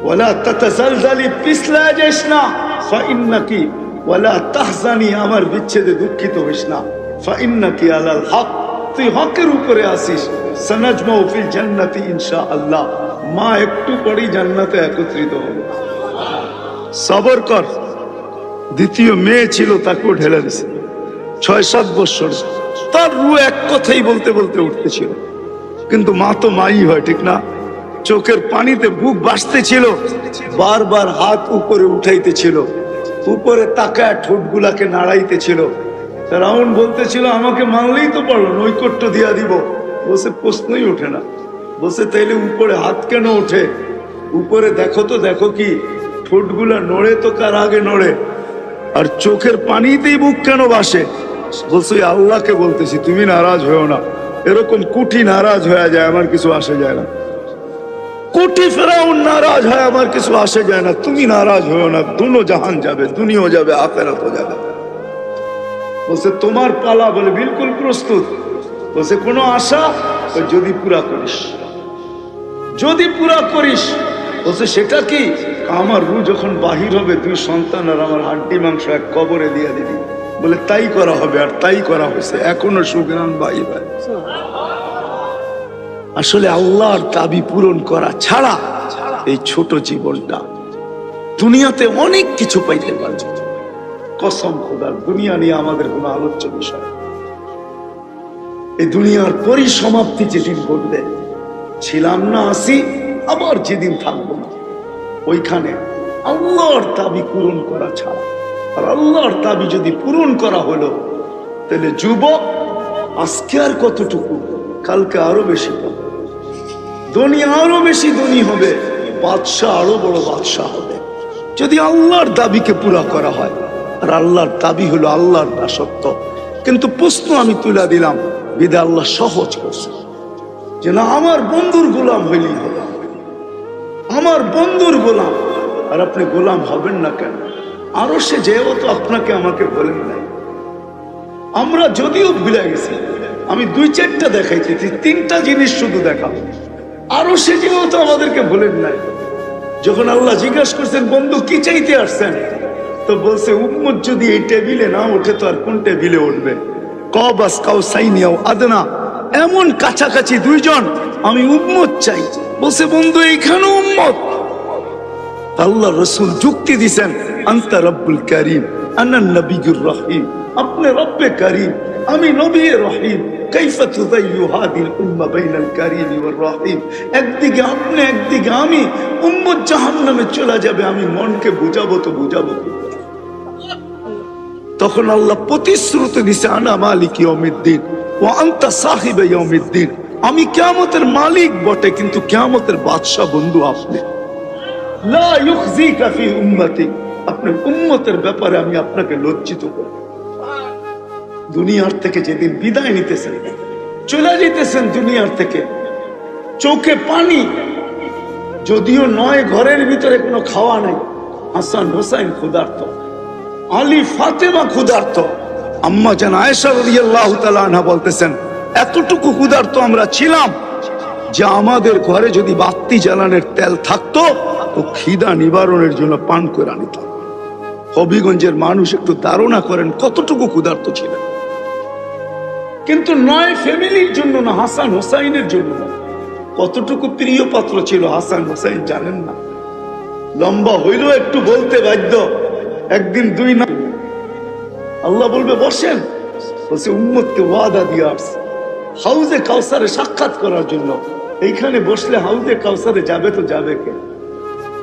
ওয়ালা তাতাজালজালি, পিছলা যাইস না। ফাইন্নাকি ওয়ালা তাহজানি, আমার বিচ্ছেদে দুঃখিত হইস না। ফাইন্নাকি আলাল হক, তুই হকের উপরে আসিস। সানাজমাউ ফিল জান্নাতি ইনশাআল্লাহ, মা একটু পরেই জান্নাতে একত্রিত হবে। সবর কর। দ্বিতীয় মেয়ে ছিল, তাকেও ঢেলে দিছে। 6-7 বছর তার রু এক কথাই বলতে বলতে উঠতেছিল, কিন্তু মা তো মাই হয়, ঠিক না? চোখের পানিতে বুক ভাসতেছিল, বারবার হাত উপরে উঠাইতেছিল, উপরে তাকায় ঠোঁটগুলাকে নাড়াইতেছিল। ফেরাউন বলতেছিল আমাকে মানলেই তো পারলো, নৈকট্য দিয়া দিব। বলছে প্রশ্নই ওঠে না। বলছে তাইলে উপরে হাত কেন ওঠে? উপরে দেখো তো, দেখো কি ঠোঁটগুলা নড়ে তো কার আগে নড়ে, আর চোখের পানিতেই বুক কেন ভাসে? বলছে আল্লাহকে বলতেছি, তুমি নারাজ হয়েও না। এরকম কুটি নারাজ হয়ে যায়, আমার কিছু আসে যায় না। কোটি ফেরাউন নারাজ হয়, আমার কিছু আসে যায় না। তুমি নারাজ হয়েও না, দুনো জাহান যাবে, দুনিয়াও যাবে, আখিরাতও যাবে। বলছে তোমার পালা। বলে বিলকুল প্রস্তুত। বলছে কোনো আশা? যদি পুরা করিস, যদি পুরা করিস। বলছে সেটা কি? আমার রু যখন বাহির হবে, 2 সন্তান আর আমার হাড্ডি মাংস এক কবরে দিয়ে দিবি। বলে তাই করা হবে, আর তাই করা হয়েছে। এখনো সুগ্রাম বাহির হয়। আসলে আল্লাহর দাবি পূরণ করা ছাড়া এই ছোট জীবনটা, দুনিয়াতে অনেক কিছু পাইতে পারবে। কসম খোদার, দুনিয়া নিয়ে আমাদের কোনো আলোচ্য বিষয়। এই দুনিয়ার পরিসমাপ্তি যেদিন ঘটবে, ছিলাম না, আসি, আবার যেদিন থাকবো না, ওইখানে আল্লাহর দাবি পূরণ করা ছাড়া। আর আল্লাহর দাবি যদি পূরণ করা হলো, তাহলে যুবক আজকে আর কতটুকু, কালকে আরো বেশি পাবে, দুনিয়া আরো বেশি ধনী হবে, বাদশাহ আরো বড় বাদশাহ হবে, যদি আল্লাহর দাবিকে পুরা করা হয়। আর আল্লাহর দাবি হলো আল্লাহর দাসত্ব। কিন্তু প্রশ্ন আমি তুলে দিলাম, বিদা আল্লাহ সহজ করছে যে না, আমার বন্ধুর গোলাম হইলেই হবে, আমার বন্ধুর গোলাম। আর আপনি গোলাম হবেন না কেন? আরো সে যেও তো আপনাকে আমাকে বলেন নাই, আমরা যদিও ভুলে গেছি, আমি 2-4টা দেখাইতেছি, 3টা জিনিস শুধু দেখাবো। আরো সেটিও তো আমাদেরকে বলেন নাই। যখন আল্লাহ জিজ্ঞাসা করছেন বন্ধু কি চাইতে আসছেন, তো বলছে উম্মত যদি এই টেবিলে না ওঠে তো আর কোন টেবিলে উঠবে? কবাস কাউ সাইনিয়াও আদনা, এমন কাছাকাছি দুইজন, আমি উম্মত চাই। বলছে বন্ধু এইখানে উম্মত। আল্লাহ রসুল যুক্তি দিছেন, আনতা রব্বুল কারীম আনা নবিয়ুর রহিম, আপনি রব্বে কারীম, আমি নবী রহিম। কাইফা তুযায়্যু হাদিল উম্মাহ বাইনাল কারীম ওয়ার রহিম। একদিকে আপনি একদিকে আমি, উম্মত জাহান্নামে চলে যাবে, আমি মনকে বুঝাবো তো বুঝাবো কি? তখন আল্লাহ প্রতিশ্রুতি দিছে, আনা মালিক ইয়াউমিদ্দিন ওয়া আনতা সাহিব ইয়াউমিদ্দিন, আমি কিয়ামতের মালিক বটে কিন্তু কিয়ামতের বাদশা বন্ধু আপনি। লা ইউখজিকা ফি উম্মতি, আপনার উম্মতের ব্যাপারে আমি আপনাকে লজ্জিত করব। দুনিয়ার থেকে যেদিন বিদায় নিতেছেন, চলে যেতেছেন দুনিয়ার থেকে, চোখে পানি, যদিও নয় ঘরের ভিতরে কোনো খাওয়া নাই, হাসান হোসাইন ক্ষুধার্ত, আলী ফাতেমা ক্ষুধার্ত, আম্মা জান আয়েশা রাদিয়াল্লাহু তাআলা আনহা বলতেছেন এতটুকু ক্ষুধার্ত আমরা ছিলাম যে আমাদের ঘরে যদি বাতি জ্বালানোর তেল থাকতো তো খিদা নিবারণের জন্য পান করে আনিতাম। হবিগঞ্জের মানুষ একটু ধারণা করেন কতটুকু ক্ষুধার্ত ছিলেন। কিন্তু নয় ফ্যামিলির জন্য না, হাসান হোসাইনের জন্য কতটুকু প্রিয় পাত্র ছিল হাসান হোসাইন জানেন না? লম্বা হইলেও একটু বলতে বাধ্য, একদিন দুই না, আল্লাহ বলবে বসেন, বলছে উম্মতকে ওয়াদা দিয়ে আসছে হাউজে কাউসারে সাক্ষাৎ করার জন্য। এইখানে বসলে হাউজে কাউসারে যাবে তো যাবে কে?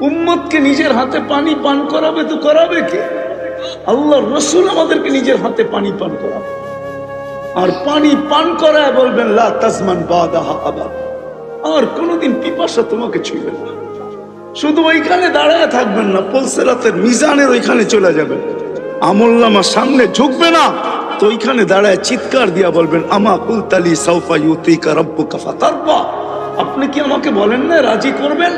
উম্মতকে নিজের হাতে পানি পান করাবে তো করাবে কে? আল্লাহর রাসূল আমাদেরকে নিজের হাতে পানি পান করাবে, আর পানি পান করায় বলবেন লা তাজমান বাদাহা আবাদ, আর কোনোদিন পিপাসা তোমাকে ছুঁবে না। শুধু ওইখানে দাঁড়ায় থাকবেন না, পুলসিরাতের মিজানের ওইখানে চলে যাবেন, আমলনামা সামনে ঝুঁকবে না, তো ওইখানে দাঁড়ায় চিৎকার দিয়া বলবেন আমা কুলতালি সাউফা ইউতিকা রাব্বুকা ফাতারবা, আপনি কি আমাকে বলেন না রাজি করবেন?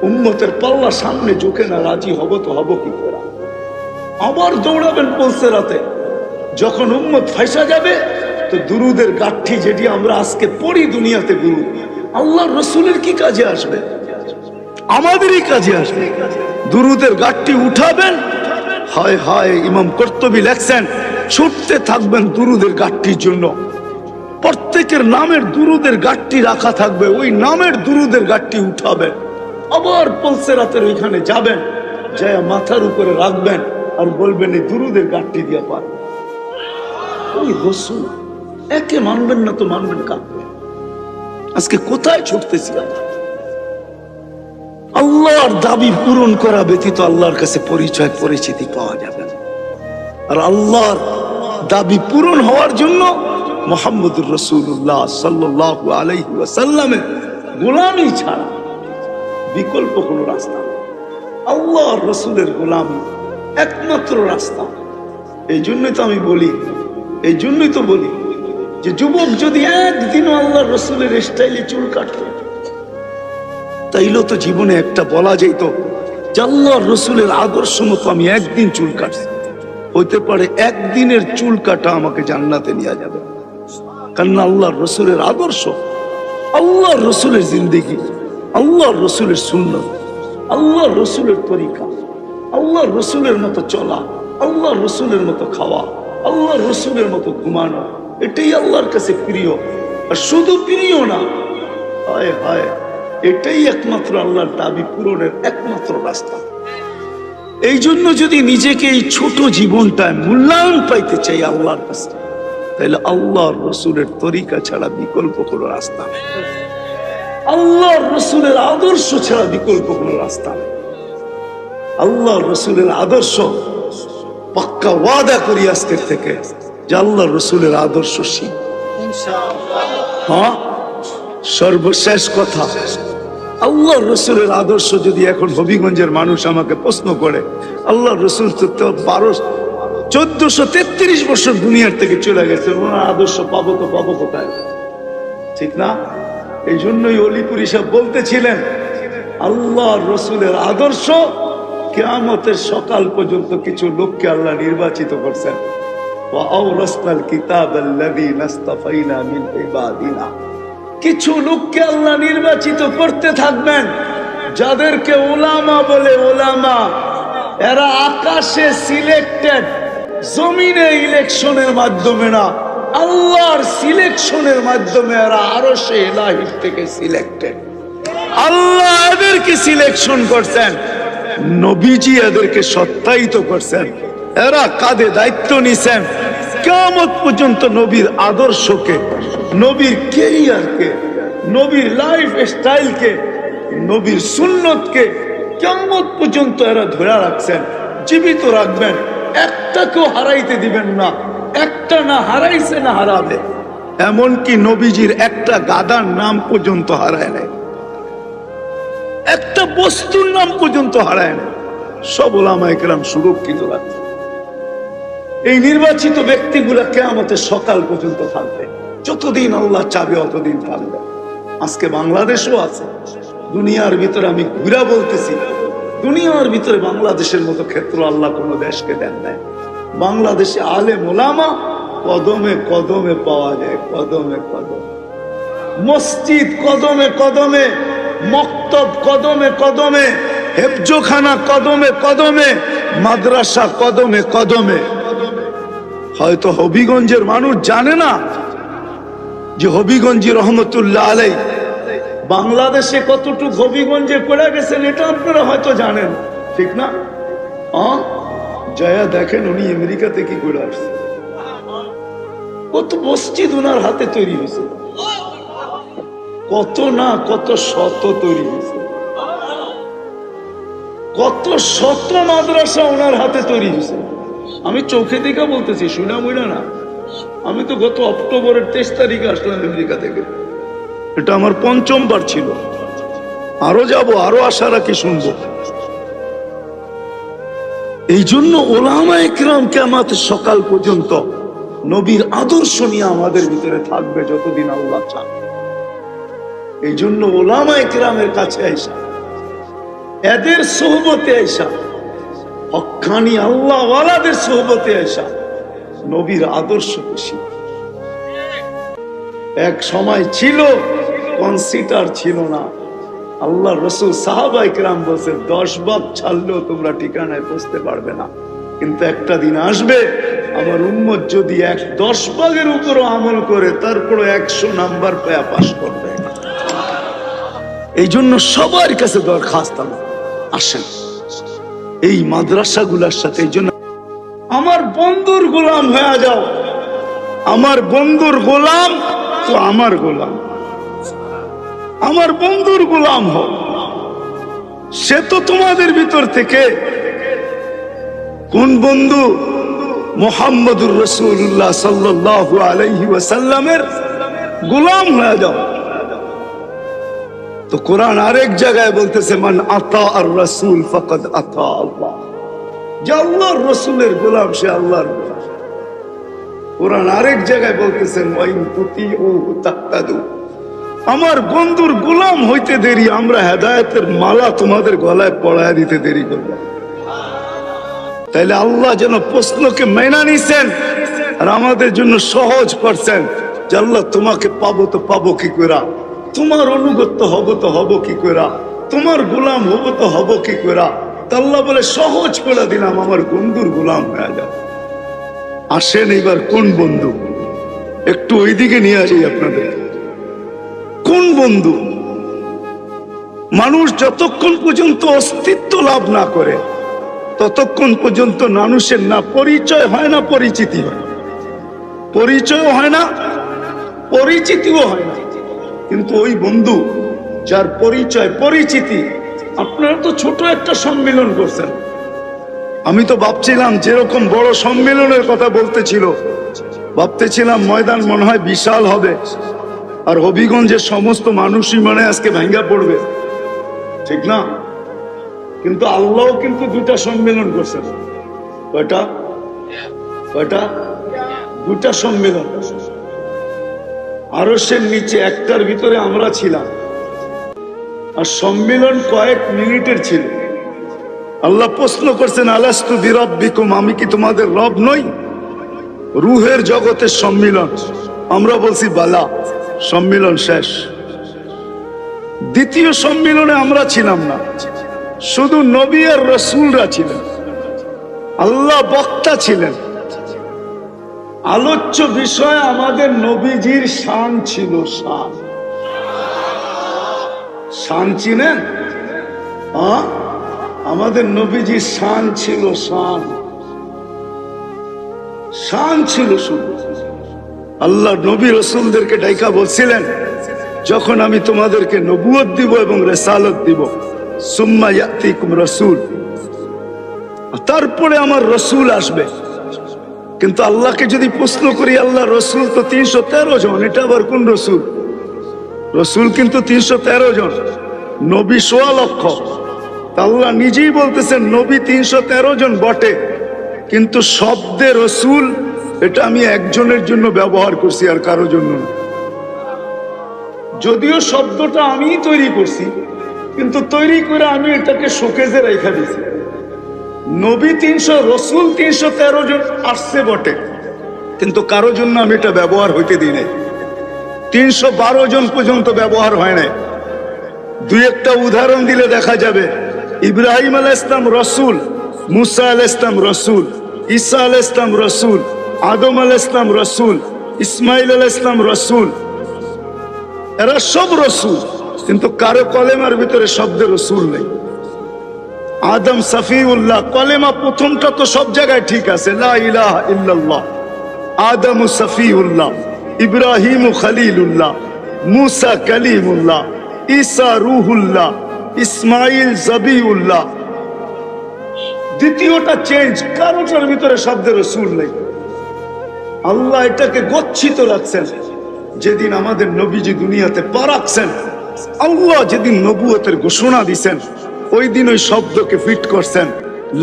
উম্মতের পাল্লা সামনে ঝুঁকে না, রাজি হব তো হব কি করে? আবার দৌড়াবেন পুলসিরাতে, যখন উম্মত ফাইসা যাবে তো দুরুদের গাঠি যেটি আমরা আজকে পড়ি দুনিয়াতে, দুরুদ আল্লাহর রাসূলের কি কাজে আসবে? আমাদেরই কাজে আসবে। দুরুদের গাঠটি উঠাবেন, হায় হায়, ইমাম কর্তুবী লেখছেন ছুটতে থাকবেন দুরুদের গাঠটির জন্য। প্রত্যেকের নামের দুরুদের গাঠটি রাখা থাকবে, ওই নামের দুরুদের গাঠটি উঠাবেন, আবার পুলসিরাতের ওইখানে যাবেন, যায় মাথার উপরে রাখবেন আর বলবেন এই দুরুদের গাঠটি দিয়া পার। ওই রাসূল একে মানবেন না তো মানবেন কাকে? আজকে কোথায় ছুটতেছি? আল্লাহর দাবি পূরণ করা ব্যতীত আল্লাহর কাছে পরিচয় পরিচিতি পাওয়া যাবে না। আর আল্লাহর দাবি পূরণ হওয়ার জন্য মুহাম্মদুর রাসূলুল্লাহ সাল্লাল্লাহু আলাইহি ওয়াসাল্লামের গোলামি ছাড়া বিকল্প কোনো রাস্তা নেই। আল্লাহর রাসূলের গোলামি একমাত্র রাস্তা। এই জন্যই তো আমি বলি, এই জন্যই তো বলি যে যুবক যদি একদিনও আল্লাহর রাসূলের স্টাইলে চুল কাটত, তাইলেও তো জীবনে একটা বলা যেত যে আল্লাহর রাসূলের আদর্শ মতো আমি একদিন চুল কাটছি। হইতে পারে একদিনের চুল কাটা আমাকে জান্নাতে নিয়ে যাবে, কারণ আল্লাহর রাসূলের আদর্শ, আল্লাহর রাসূলের জিন্দেগি, আল্লাহর রাসূলের সুন্নাত, আল্লাহর রাসূলের তরিকা, আল্লাহর রাসূলের মতো চলা, আল্লাহর রাসূলের মতো খাওয়া, আল্লাহর রাসূলের মতো ঘুমানো, এটাই আল্লাহর কাছে প্রিয়। আর শুধু প্রিয় না, হায় হায়, এটাই একমাত্র আল্লাহর দাবি পূরণের একমাত্র রাস্তা। এই জন্য যদি নিজেকে এই ছোট জীবনটায় মূল্যায়ন পাইতে চাই আল্লাহর কাছে, তাহলে আল্লাহর রাসূলের তরিকা ছাড়া বিকল্প কোনো রাস্তা নেই, আল্লাহর রাসূলের আদর্শ ছাড়া বিকল্প কোনো রাস্তা নেই। আল্লাহর রাসূলের আদর্শ পাক্কা ওয়াদা করি আজকের থেকে যে আল্লাহর রাসূলের আদর্শ শিখ। হ্যাঁ, সর্বশেষ কথা, আল্লাহর রাসূলের আদর্শ যদি এখন হবিগঞ্জের মানুষ আমাকে প্রশ্ন করে, আল্লাহর রাসূল তো 1433 বছর দুনিয়ার থেকে চলে গেছে, ওনার আদর্শ পাবো তো পাবো কোথায়? ঠিক না? এই জন্যই অলিপুরি সাহেব বলতেছিলেন আল্লাহর রাসূলের আদর্শ কিয়ামতের সকাল পর্যন্ত কিছু লোককে আল্লাহ নির্বাচিত করছেন, ওয়াআওরাসনাল কিতাবাল্লাযীনা ইসতাফাইনা মিন ইবাদিনা। কিছু লোককে আল্লাহ নির্বাচিত করতে থাকবেন, যাদেরকে উলামা বলে। উলামা এরা আকাশে সিলেক্টেড, জমিনে ইলেকশনের মাধ্যমে না, আল্লাহর সিলেকশনের মাধ্যমে এরা আরশে ইলাহির থেকে সিলেক্টেড। আল্লাহ এদেরকে সিলেকশন করছেন, নবীজি এদেরকে সত্যায়িত করছেন। এরা কাঁধে দায়িত্ব নিছেন কিয়ামত পর্যন্ত নবীর আদর্শকে, নবীর ক্যারিয়ারকে, নবীর লাইফ স্টাইলকে, নবীর সুন্নতকে কিয়ামত পর্যন্ত এরা ধরে রাখছেন, জীবিত রাখবেন। একটাকেও হারাইতে দিবেন না। একটা না হারাইছে না হারাবে। এমনকি নবীজির একটা গাদার নাম পর্যন্ত হারায় নাই, একটা বস্তুর নাম পর্যন্ত হারায় নাই। সব উলামায়ে কেরাম সুরক্ষিত রাখছে। এই নির্বাচিত ব্যক্তিগুলা কিয়ামতের সকাল পর্যন্ত থাকবে, যতদিন আল্লাহ চাবে অতদিন থাকবে। আজকে বাংলাদেশও আছে। দুনিয়ার ভিতরে আমি ঘুরা বলতেছি, দুনিয়ার ভিতরে বাংলাদেশের মতো ক্ষেত্র আল্লাহ কোন দেশকে দেন নাই। বাংলাদেশে আলেম ওলামা কদমে কদমে পাওয়া যায়, কদমে কদমে। মসজিদ কদমে কদমে, মক্তব কদমে কদমে, হেফজখানা কদমে কদমে, মাদ্রাসা কদমে কদমে। হয়তো হবিগঞ্জের মানুষ জানে না যে হবিগঞ্জি রহমতুল্লাহ আলাই বাংলাদেশে কতটুকু হবিগঞ্জে পড়ে গেছেন, এটা আপনারা হয়তো জানেন, ঠিক না? জয়া দেখেন উনি আমেরিকাতে কি করে আসছে, কত মসজিদ ওনার হাতে তৈরি হয়েছে, কত না কত শত তৈরি হয়েছে, কত শত মাদ্রাসা ওনার হাতে তৈরি হয়েছে। আমি চোখে দেখা বলতেছি, শুনা মুইনা না। আমি তো গত অক্টোবরের 23 তারিখে আসলাম আমেরিকা থেকে। এটা আমার ৫ম বার ছিল। আরো যাব, আরো আশা রাখি শুনবো। এই জন্য উলামায়ে কিরাম কিয়ামতের সকাল পর্যন্ত নবীর আদর্শ নিয়ে আমাদের ভিতরে থাকবে যতদিন আল্লাহ চান। এই জন্য উলামায়ে কিরামের কাছে আইসা, এদের সোহবতে আইসা, হক্কানি আল্লাহ ওয়ালাদের সোহবতে আইসা নবীর আদর্শ বেশি। এক সময় ছিল কনসিডার ছিল না। আল্লাহ রসুল সাহাবায়ে কেরাম বলছে 10 ভাগ ছাড়লেও তোমরা ঠিকানায় পৌঁছতে পারবে না, কিন্তু একটা দিন আসবে আমার উম্মত যদি 10 ভাগের উপরও আমল করে তারপরে 100 নাম্বার পেয়ে পাস করবে। এই জন্য সবার কাছে দরখাস্ত, আসেন এই মাদ্রাসাগুলোর সাথে। এই জন্য আমার বন্ধুর গোলাম হয়ে যাও। আমার বন্ধুর গোলাম তো আমার গোলাম, আমার বন্ধুর গোলাম হও। সে তো তোমাদের ভিতর থেকে কোন বন্ধু? মুহাম্মদুর রাসূলুল্লাহ সাল্লাল্লাহু আলাইহি ওয়াসাল্লামের গোলাম হয়ে যাও। তো কোরআন আরেক জায়গায় বলতেছে মান আতা আর রাসূল ফাকাদ আতা আল্লাহ। যে আল্লাহর রাসূলের গোলাম সে আল্লাহর গোলাম। কোরআন আরেক জায়গায় বলতেছেন ওয়াইন তুতিউ তাহতাদু। আমার বন্ধুর গোলাম হইতে দেরি, আমরা হেদায়েতের মালা তোমাদের গলায় পরায় দিতে দেরি করব। তাইলে আল্লাহ যেন প্রশ্নকে মেনে নিছেন আর আমাদের জন্য সহজ করছেন যে আল্লাহ তোমাকে পাবো তো পাবো কি করে, তোমার অনুগত্য হব তো হব কি করে, তোমার গোলাম হব তো হব কি করে। আল্লাহ বলে সহজ করে দিলাম, আমার বন্ধুর গোলাম হয়ে যাও। আসেন এবার কোন বন্ধু, একটু ওইদিকে নিয়ে আসি আপনাদের। কোন বন্ধু? মানুষ যতক্ষণ পর্যন্ত অস্তিত্ব লাভ না করে ততক্ষণ পর্যন্ত মানুষের না পরিচয় হয় না পরিচিতি হয়। পরিচয় হয় না, পরিচিতিও হয় না। কিন্তু ওই বন্ধু যার পরিচয় পরিচিতি, আপনারা তো ছোট একটা সম্মেলন করছেন। আমি তো ভাবছিলাম যেরকম বড় সম্মেলনের কথা বলতেছিল, ভাবতেছিলাম ময়দান মনে হয় বিশাল হবে আর হবিগঞ্জের সমস্ত মানুষই মানে আজকে ভাঙ্গা পড়বে, ঠিক না? কিন্তু আল্লাহ কিন্তু 2টা সম্মেলন করছেন। কয়টা? কয়টা? 2টা সম্মেলন। আরশের নিচে একটার ভিতরে আমরা ছিলাম, আর সম্মেলন কয়েক মিনিটের ছিল। আল্লাহ প্রশ্ন করছেন আলাস্তু বিরাব্বিকুম, আমি কি তোমাদের রব নই? রুহের জগতের সম্মিলন। আমরা বলছি বালা, সম্মিলন শেষ। দ্বিতীয় সম্মিলনে আমরা ছিলাম না, শুধু নবী আর রসুলরা ছিলেন, আল্লাহ বক্তা ছিলেন। আলোচ্য বিষয় আমাদের নবীজির শান ছিল। শান, শান চিনেন? আমাদের নবীজির শান ছিল। শান, শান ছিল শুধু। আল্লাহ নবী রসুলদেরকে ডাইকা বলছিলেন, যখন আমি তোমাদেরকে নবুয়ত দিব এবং রিসালাত দিব, সুম্মা ইয়াতিকুম রাসূল, তারপরে আমার রসুল আসবে। কিন্তু আল্লাহকে যদি প্রশ্ন করি, আল্লাহ রসুল তো 313 জন, এটা আবার কোন রসুল? রসুল কিন্তু 313 জন, নবী 1.25 লক্ষ। আল্লাহ নিজেই বলতেছেন নবী 313 জন বটে, কিন্তু শব্দে রসুল এটা আমি একজনের জন্য ব্যবহার করছি, আর কারো জন্য না। যদিও শব্দটা আমি তৈরি করছি, কিন্তু তৈরি করে আমি এটাকে শোকেজে রেখে দিছি। নবী 300, রসুল 313 জন আসছে বটে, কিন্তু কারো জন্য আমি এটা ব্যবহার হইতে দিই নাই। 312 জন পর্যন্ত ব্যবহার হয় নাই। দুই একটা উদাহরণ দিলে দেখা যাবে। ইব্রাহিম আলাইহিস সালাম রসুল, মুসা আলাইহিস সালাম রসুল, ঈসা আলাইহিস সালাম রসুল, আদম আলাইহিস সালাম রসুল, ইসমাইল আলাইহিস সালাম রসুল, এরা সব রসুল, কিন্তু কারো কলেমার ভিতরে শব্দে রসুল নেই। আদম সফিউল্লাহ, কলেমা প্রথমটা তো সব জায়গায় ঠিক আছে, লা ইলাহা ইল্লাল্লাহ। আদম সফিউল্লাহ, ইব্রাহিম খলিলুল্লাহ, মুসা কালিমুল্লাহ, ঈসা রুহুল্লাহ, ইসমাইল জবিউল্লাহ। দ্বিতীয়টা চেঞ্জ, কারোটার ভিতরে শব্দে রসুল নেই। আল্লাহ এটাকে গচ্ছিত রাখছেন। যেদিন আমাদের নবীজি দুনিয়াতে পা রাখছেন, আল্লাহ যেদিন নবুয়তের ঘোষণা দিছেন, ওই দিন ওই শব্দকে ফিট করছেন,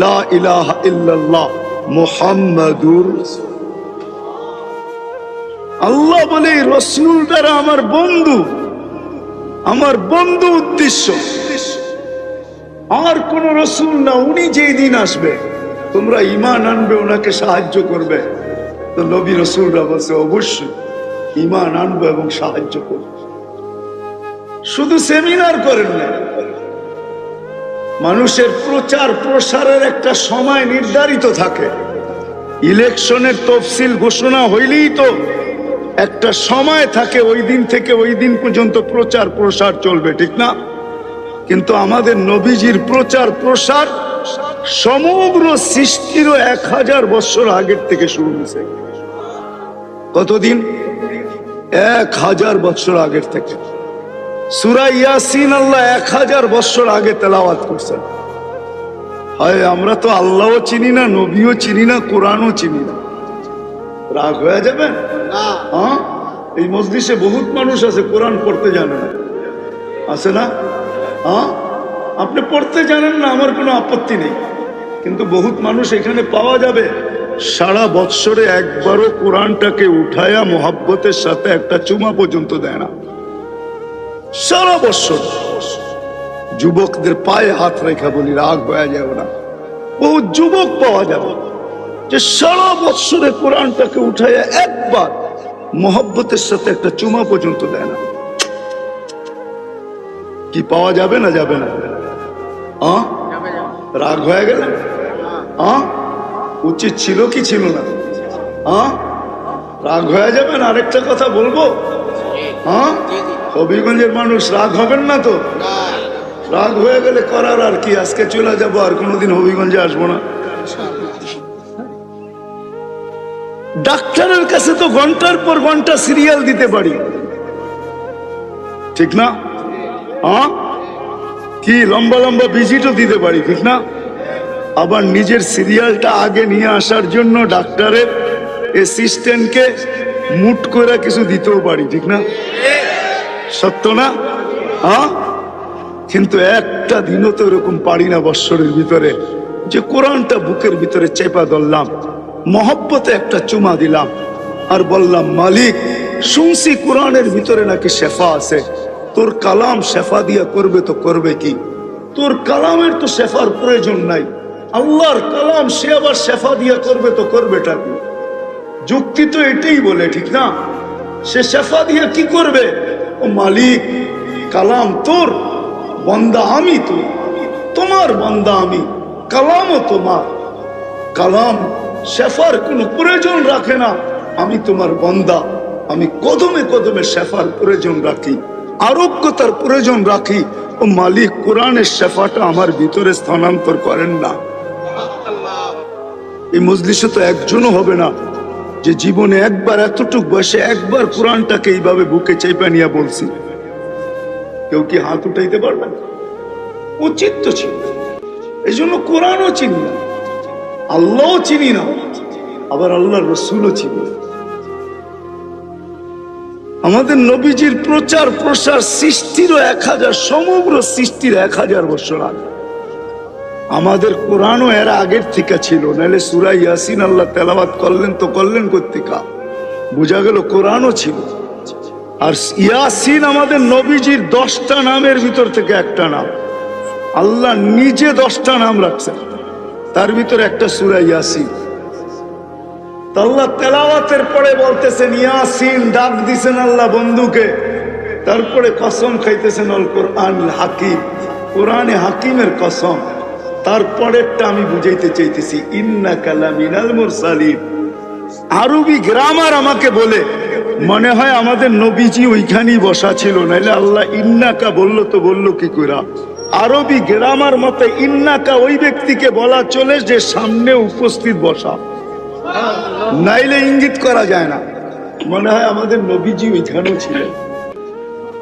লা ইলাহা ইল্লাল্লাহ মুহাম্মাদুর। আল্লাহ বলে রসুল দ্বারা আমার বন্ধু, আমার বন্ধু উদ্দেশ্য, আর কোন রসুল না। উনি যেই দিন আসবে তোমরা ঈমান আনবে, ওনাকে সাহায্য করবে। তো নবী রসুলরা বলছে অবশ্যই ঈমান আনবো এবং সাহায্য করবো। শুধু সেমিনার করেন না, মানুষের প্রচার প্রসারের একটা সময় নির্ধারিত থাকে। ইলেকশনের তফসিল ঘোষণা হইলেই তো একটা সময় থাকে, ওই দিন থেকে ওই দিন পর্যন্ত প্রচার প্রসার চলবে, ঠিক না? কিন্তু আমাদের নবীজির প্রচার প্রসার সমগ্র সৃষ্টিরও 1000 বছর আগের থেকে শুরু হয়েছে। কতদিন? 1000 বছর আগের থেকে। সূরা ইয়াসিন আল্লাহ 1000 বছর আগে তেলাওয়াত করছেন। হায়, আমরা তো আল্লাহও চিনি না, নবীও চিনি না, কোরআনও চিনি না। রাগ হয়ে যাবেন? হ্যাঁ, এই মজলিসে বহুত মানুষ আছে কোরআন পড়তে জানে না, আছে না? হ্যাঁ, আপনি পড়তে জানেন না, আমার কোনো আপত্তি নেই, কিন্তু বহুত মানুষ এখানে পাওয়া যাবে সারা বৎসরে একবারও কোরআনটাকে উঠায়া মোহাব্বতের সাথে একটা চুমা পর্যন্ত দেয় না। সারা বৎসর যুবকদের পায়ে হাত রেখা বলি, রাগ হয়ে যাবে না। বহু যুবক পাওয়া যাবে যে সারা বৎসরে কোরআনটাকে উঠাইয়া একবার মোহাব্বতের সাথে একটা চুমা পর্যন্ত দেয় না। কি পাওয়া যাবে না? যাবে না? রাগ হয়ে গেল? উচিত ছিল কি ছিল না? রাগ হয়ে যাবেন? আরেকটা কথা বলবো, হবিগঞ্জের মানুষ রাগ হবেন না তো? রাগ হয়ে গেলে করার আর কি, আজকে চলে যাবো, আর কোনোদিন হবিগঞ্জে আসবো না। ডাক্তারের কাছে তো ঘন্টার পর ঘন্টা সিরিয়াল দিতে পারি, ঠিক না? কি লম্বা লম্বা ভিজিটও দিতে পারি, ঠিক না? আবার নিজের সিরিয়ালটা আগে নিয়ে আসার জন্য ডাক্তারের অ্যাসিস্ট্যান্টকে মুট করে কিছু দিতেও পারি, ঠিক না? সত্য না? কিন্তু একটা দিনও তো এরকম পারি না বৎসরের ভিতরে যে কোরআনটা বুকের ভিতরে চেপা ধরলাম, মহব্বতে একটা চুমা দিলাম, আর বললাম, মালিক শুনছি কোরআনের ভিতরে নাকি শেফা আছে, তোর কালাম শেফা দিয়া করবে তো করবে কি? তোর কালামের তো শেফার প্রয়োজন নাই, আল্লাহর কালাম সে আবার শেফা দিয়া করবে তো করবেটা কি? যুক্তি তো এটাই বলে, ঠিক না? সে শেফা দিয়ে কি করবে? ও মালিক, কালাম তোর, বান্দা আমি, তো তোমার বান্দা আমি, কালামও তোমার। কালাম শেফার কোনো প্রয়োজন রাখে না। আমি তোমার বান্দা, আমি কদমে কদমে শেফার প্রয়োজন রাখি, আরোগ্যতার প্রয়োজন রাখি। ও মালিক, কোরআনের শেফাটা আমার ভিতরে স্থানান্তর করেন না। এই মজলিসে তো একজনও হবে না যে জীবনে একবার এতটুক বয়সে একবার কোরআনটাকে এইভাবে বুকে চেপে নিয়ে বলছি। কেউ কি হাত উঠাইতে পারবেন? উচিত তো ছিল। এই জন্য কোরআনও চিনি না, আল্লাহও চিনি না, আবার আল্লাহর রসুলও চিনি না। আমাদের নবীজির প্রচার প্রসার সৃষ্টিরও 1000, সমগ্র সৃষ্টির 1000 বছর আগে। আমাদের কোরআনও এর আগের থেকে ছিল, নাহলে সূরা ইয়াসিন আল্লাহ তেলাওয়াত করলেন তো করলেন কোত্থেকে? বোঝা গেল কোরআনও ছিল। আর ইয়াসিন আমাদের নবীজির 10টা নামের ভিতর থেকে একটা নাম। আল্লাহ নিজে 10টা নাম রাখছেন, তার ভিতরে একটা সূরা ইয়াসিন। আল্লাহ তেলাওয়াতের পরে বলতেছেন ইয়াসিন, ডাক দিছেন আল্লাহ বন্ধুকে, তারপরে কসম খাইতেছেন আল কোরআন হাকিম, কোরআনে হাকিমের কসম। তারপরেরটা আমি বুঝাইতে চাইতেছি, ইন্নাকা লামিনাল মুরসালিন। আরবি গ্রামার আমাকে বলে মনে হয় আমাদের নবীজি ওইখানেই বসা ছিল, নাইলে আল্লাহ ইন্নাকা বললো তো বললো কি করে? আরবি গ্রামার মতে ইন্নাকা ওই ব্যক্তিকে বলা চলে যে সামনে উপস্থিত বসা, নাইলে ইঙ্গিত করা যায় না। মনে হয় আমাদের নবীজি ওইখানেও ছিলেন,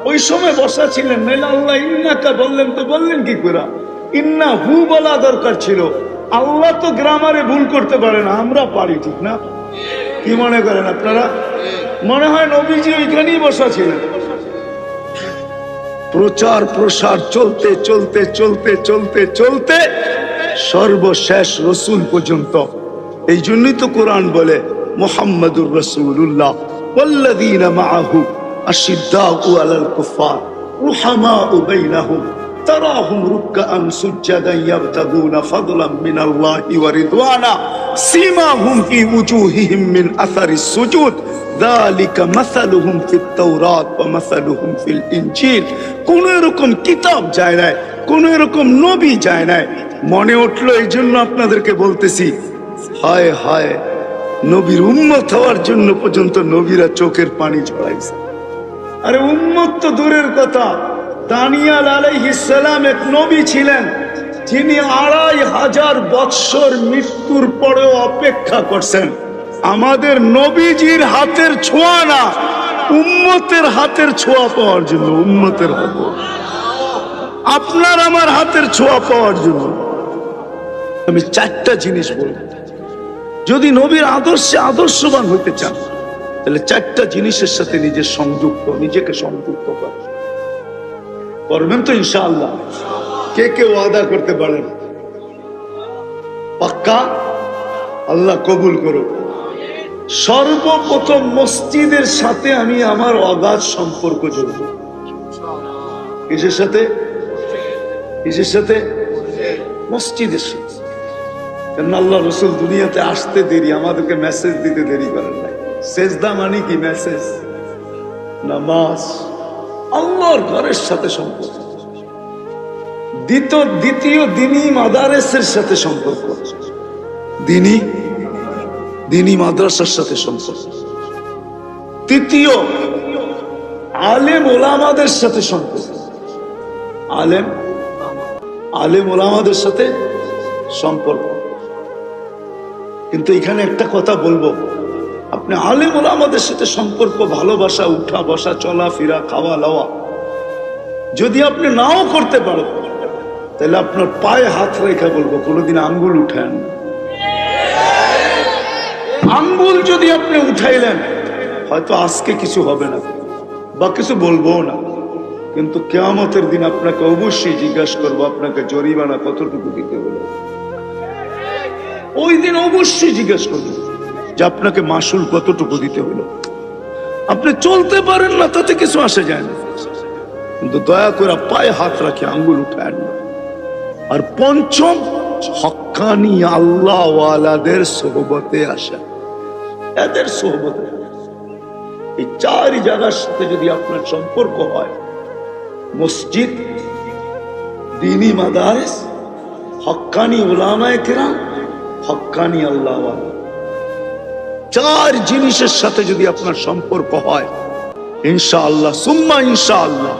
ওই সময় বসা ছিলেন, নাইলে আল্লাহ ইন্নাকা বললেন তো বললেন কি করে? ইন্না হু বলা দরকার ছিল। আল্লাহ তো গ্রামারে ভুল করতে পারে না, আমরা পারি, ঠিক না? কি মনে করেন আপনারা? মনে হয় নবীজি ওইখানেই বসা ছিলেন। প্রচার প্রসার চলতে চলতে চলতে চলতে চলতে সর্বশেষ রসুল পর্যন্ত। এই জন্যই তো কোরআন বলে মুহাম্মাদুর রাসূলুল্লাহ ওয়াল্লাযীনা মাআহু আশিদ্দাউ আলাল কুফার রুহামাউ বাইনাহুম তারাহুম রুকআন সুজদান ইয়াবতাগুনা ফাদলান মিনাল্লাহি ওয়া রিদওয়ানা সীমাহুম ফি উজুহিহিম মিন আসারিস সুজুদ যালিকা মাসালুহুম ফিত তাওরাত ওয়া মাসালুহুম ফিল ইনজিল। কোন এরকম কিতাব যায় না, কোন এরকম নবী যায় না। মনে উঠলো এই জন্য আপনাদেরকে বলতেছি, হায় হায়, নবীর উম্মত হওয়ার জন্য পর্যন্ত নবীরা চোখের পানি ঝরাইছে। আরে উম্মত তো দূরের কথা, দানিয়াল আলাইহিস সালাম এক নবী ছিলেন, যিনি 2500 বৎসর মৃত্যুর পরেও অপেক্ষা করছেন আমাদের নবীজির হাতের ছোঁয়া না, উম্মতের হাতের ছোঁয়া পাওয়ার জন্য। উম্মতের হাতে, আপনার আমার হাতের ছোঁয়া পাওয়ার জন্য। আমি 4টা জিনিস বলবো, যদি নবীর আদর্শে আদর্শবান হইতে চান তাহলে 4টা জিনিসের সাথে নিজের সংযুক্ত, নিজেকে সংযুক্ত করবেন তো ইনশাআল্লাহ। কে কে ওয়াদা করতে পারেন? পাক্কা? আল্লাহ কবুল করুক। সর্বপ্রথম মসজিদের সাথে আমি আমার অগাধ সম্পর্ক জড়ব। কিসের সাথে? কিসের সাথে? মসজিদের সাথে। কেন আল্লাহ রসুল দুনিয়াতে আসতে দেরি, আমাদেরকে মেসেজ দিতে দেরি করেন না। সেজদা মানে কি? মেসেজ, নামাজ, আল্লাহর ঘরের সাথে সম্পর্ক। দ্বিতীয় দিনী মাদারেসের সাথে সম্পর্ক, দিনী মাদ্রাসার সাথে সম্পর্ক। তৃতীয় আলেম ওলামাদের সাথে সম্পর্ক, আলেম ওলামাদের সাথে সম্পর্ক। কিন্তু এখানে একটা কথা বলবো, আপনি আলেম ওলামাদের সাথে সম্পর্ক, ভালোবাসা, উঠা বসা, চলা ফিরা, খাওয়া লাওয়া যদি আপনি নাও করতে পারেন, তাহলে আপনার পায়ে হাত রেখে বলবো কোনোদিন আঙ্গুল উঠান। আঙ্গুল যদি আপনি উঠাইলেন, হয়তো আজকে কিছু হবে না বা কিছু বলবো না, কিন্তু কিয়ামতের দিন আপনাকে অবশ্যই জিজ্ঞাসা করবো আপনাকে জরিমানা কতটুকু দিতে হলো। ওই দিন অবশ্যই জিজ্ঞাসা করবো যে আপনাকে মাসুল কতটুকু দিতে হলো। আপনি চলতে পারেন না, তাতে কিছু আসে যায় না, কিন্তু দয়া করে পায়ে হাত রাখি, আঙ্গুল উঠায় না। আর পঞ্চম, হক্কানি আল্লাহ ওয়ালাদের সোহবতে আসা। এদের সোহবতে। এই চারি জায়গার সাথে যদি আপনার সম্পর্ক হয়, মসজিদ, দ্বীনি মাদারিস, হক্কানি উলামায়ে কেরাম, হক্কানি আল্লাহ ওয়ালা, চার জিনিসের সাথে যদি আপনার সম্পর্ক হয়, ইনশাআল্লাহ সুম্মা ইনশাআল্লাহ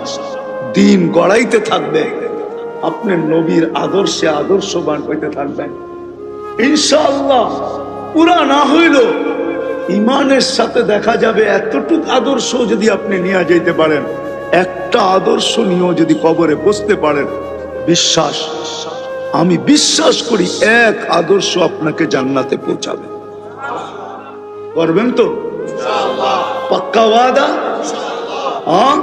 দিন গড়াইতে থাকবে, আপনি নবীর আদর্শে আদর্শবান হইতে থাকবেন ইনশাআল্লাহ। পুরা না হইল ইমানের সাথে দেখা যাবে এতটুক আদর্শ যদি আপনি নিয়ে যেতে পারেন, একটা আদর্শ নিয়েও যদি কবরে বসতে পারেন, বিশ্বাস, আমি বিশ্বাস করি এক আদর্শ আপনাকে জান্নাতে পৌঁছাবে। করবেন তো পাক্কা ওয়াদা? হ্যাঁ।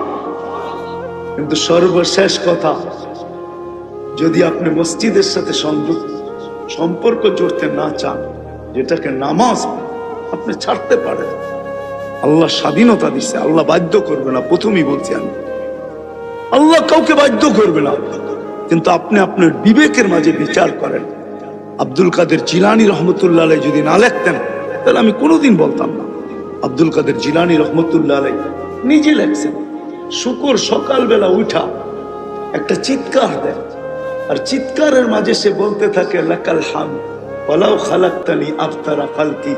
কিন্তু সর্বশেষ কথা, যদি আপনি মসজিদের সাথে সম্পর্ক জড়তে না চান, যেটাকে নামাজ, আপনি ছাড়তে পারেন। আল্লাহ স্বাধীনতা দিচ্ছে, আল্লাহ বাধ্য করবে না। প্রথমেই বলছি আমি, আল্লাহ কাউকে বাধ্য করবে না, কিন্তু আপনি আপনার বিবেকের মাঝে বিচার করেন। আব্দুল কাদের জিলানী রহমতুল্লাহ আলাইহি যদি না লিখতেন, তাহলে আমি কোনোদিন বলতাম না। আব্দুল কাদের জিলানী রহমতুল্লাহ আলাইহি নিজে লেখছেন, শুকর সকালবেলা উঠা একটা চিৎকার দেয়, আর চিৎকারের মাঝে সে বলতে থাকে লাকাল হামদ ওয়ালাউ খালাকতানি আফতারা খালকি,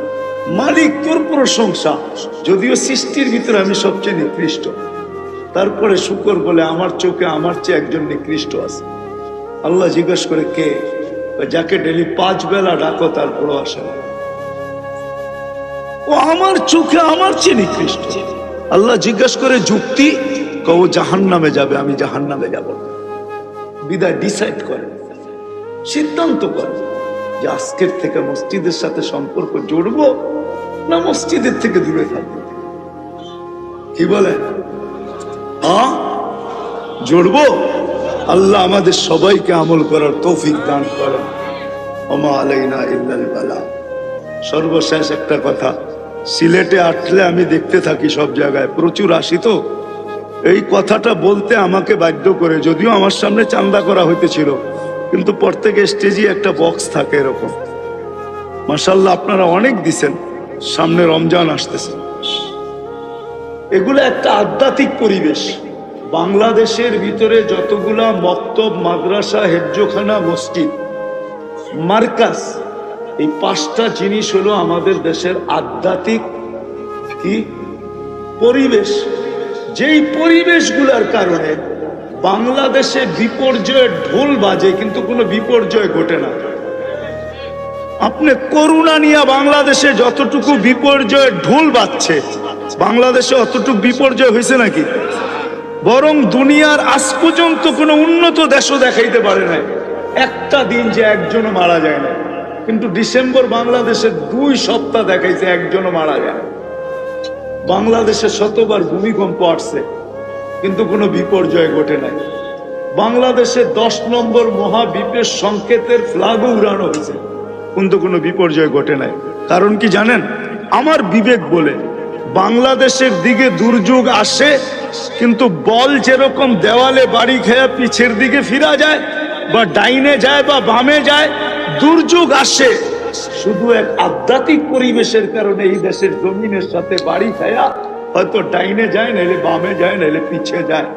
মালিক তোর প্রশংসা, যদিও সৃষ্টির ভিতরে আমি সবচেয়ে নিকৃষ্ট। তারপরে শুকর বলে আমার চোখে আমার চেয়ে একজন নিকৃষ্ট আছে। আল্লাহ জিজ্ঞেস করে কে? যাকে ডেলি 5 বেলা ডাকো তারপরও আসে না, ও আমার চোখে আমার চেয়ে নিকৃষ্ট। আল্লাহ জিজ্ঞেস করে যুক্তি, ও জাহান্নামে যাবে, আমি জাহান্নামে যাব। বিদায় ডিসাইড করে, সিদ্ধান্ত করে যে আজকের থেকে মসজিদের সাথে সম্পর্ক জড়বো না মসজিদের থেকে দূরে থাকবো। কি বলে? হ্যাঁ, জড়বো। আল্লাহ আমাদের সবাইকে আমল করার তৌফিক দান করেন। ওমা আলাইনা ইল্লাল বালাগ। সর্বশেষ একটা কথা, সিলেটে আসলে আমি দেখতে থাকি সব জায়গায়, প্রচুর আসি তো, এই কথাটা বলতে আমাকে বাধ্য করে, যদিও আমার সামনে চান্দা করা হইতেছিল, কিন্তু প্রত্যেক স্টেজে একটা বক্স থাকে এরকম। মাশাআল্লাহ আপনারা অনেক দিছেন, সামনে রমজান আসতেছে। এগুলো একটা আধ্যাত্মিক পরিবেশ। বাংলাদেশের ভিতরে যতগুলা মক্তব, মাদ্রাসা, হেফজোখানা, মসজিদ, মার্কাজ, এই 5টা জিনিস হলো আমাদের দেশের আধ্যাত্মিক কি পরিবেশ। যেই পরিবেশগুলোর কারণে বাংলাদেশে বিপর্যয়ের ঢোল বাজে, কিন্তু কোনো বিপর্যয় ঘটে না। আপনি করোনা নিয়ে বাংলাদেশে যতটুকু বিপর্যয়ের ঢোল বাজছে, বাংলাদেশে অতটুকু বিপর্যয় হয়েছে নাকি? বরং দুনিয়ার আজ পর্যন্ত কোনো উন্নত দেশও দেখাইতে পারে নাই একটা দিন যে একজনও মারা যায় না। কিন্তু ডিসেম্বর বাংলাদেশে 2 সপ্তাহ দেখাইছে একজনও মারা যায় না। বাংলাদেশে শতবার ভূমিকম্প আসছে, কিন্তু কোনো বিপর্যয় ঘটে নাই। বাংলাদেশে 10 নম্বর মহাবিপের সংকেতের ফ্ল্যাগও উড়ানো হয়েছে, কিন্তু কোনো বিপর্যয় ঘটে নাই। কারণ কি জানেন? আমার বিবেক বলে বাংলাদেশের দিকে দুর্যোগ আসে, কিন্তু বল যেরকম দেওয়ালে বাড়ি খেয়ে পিছের দিকে ফিরা যায়, বা ডাইনে যায় বা বামে যায়, দুর্যোগ আসে শুধু এক আধ্যাত্মিক পরিবেশের কারণে। এই দেশের জমিনের সাথে বাড়ি খায়া হয়তো ডাইনে যায়, নাইলে বামে যায়, নাইলে পিছে যায়।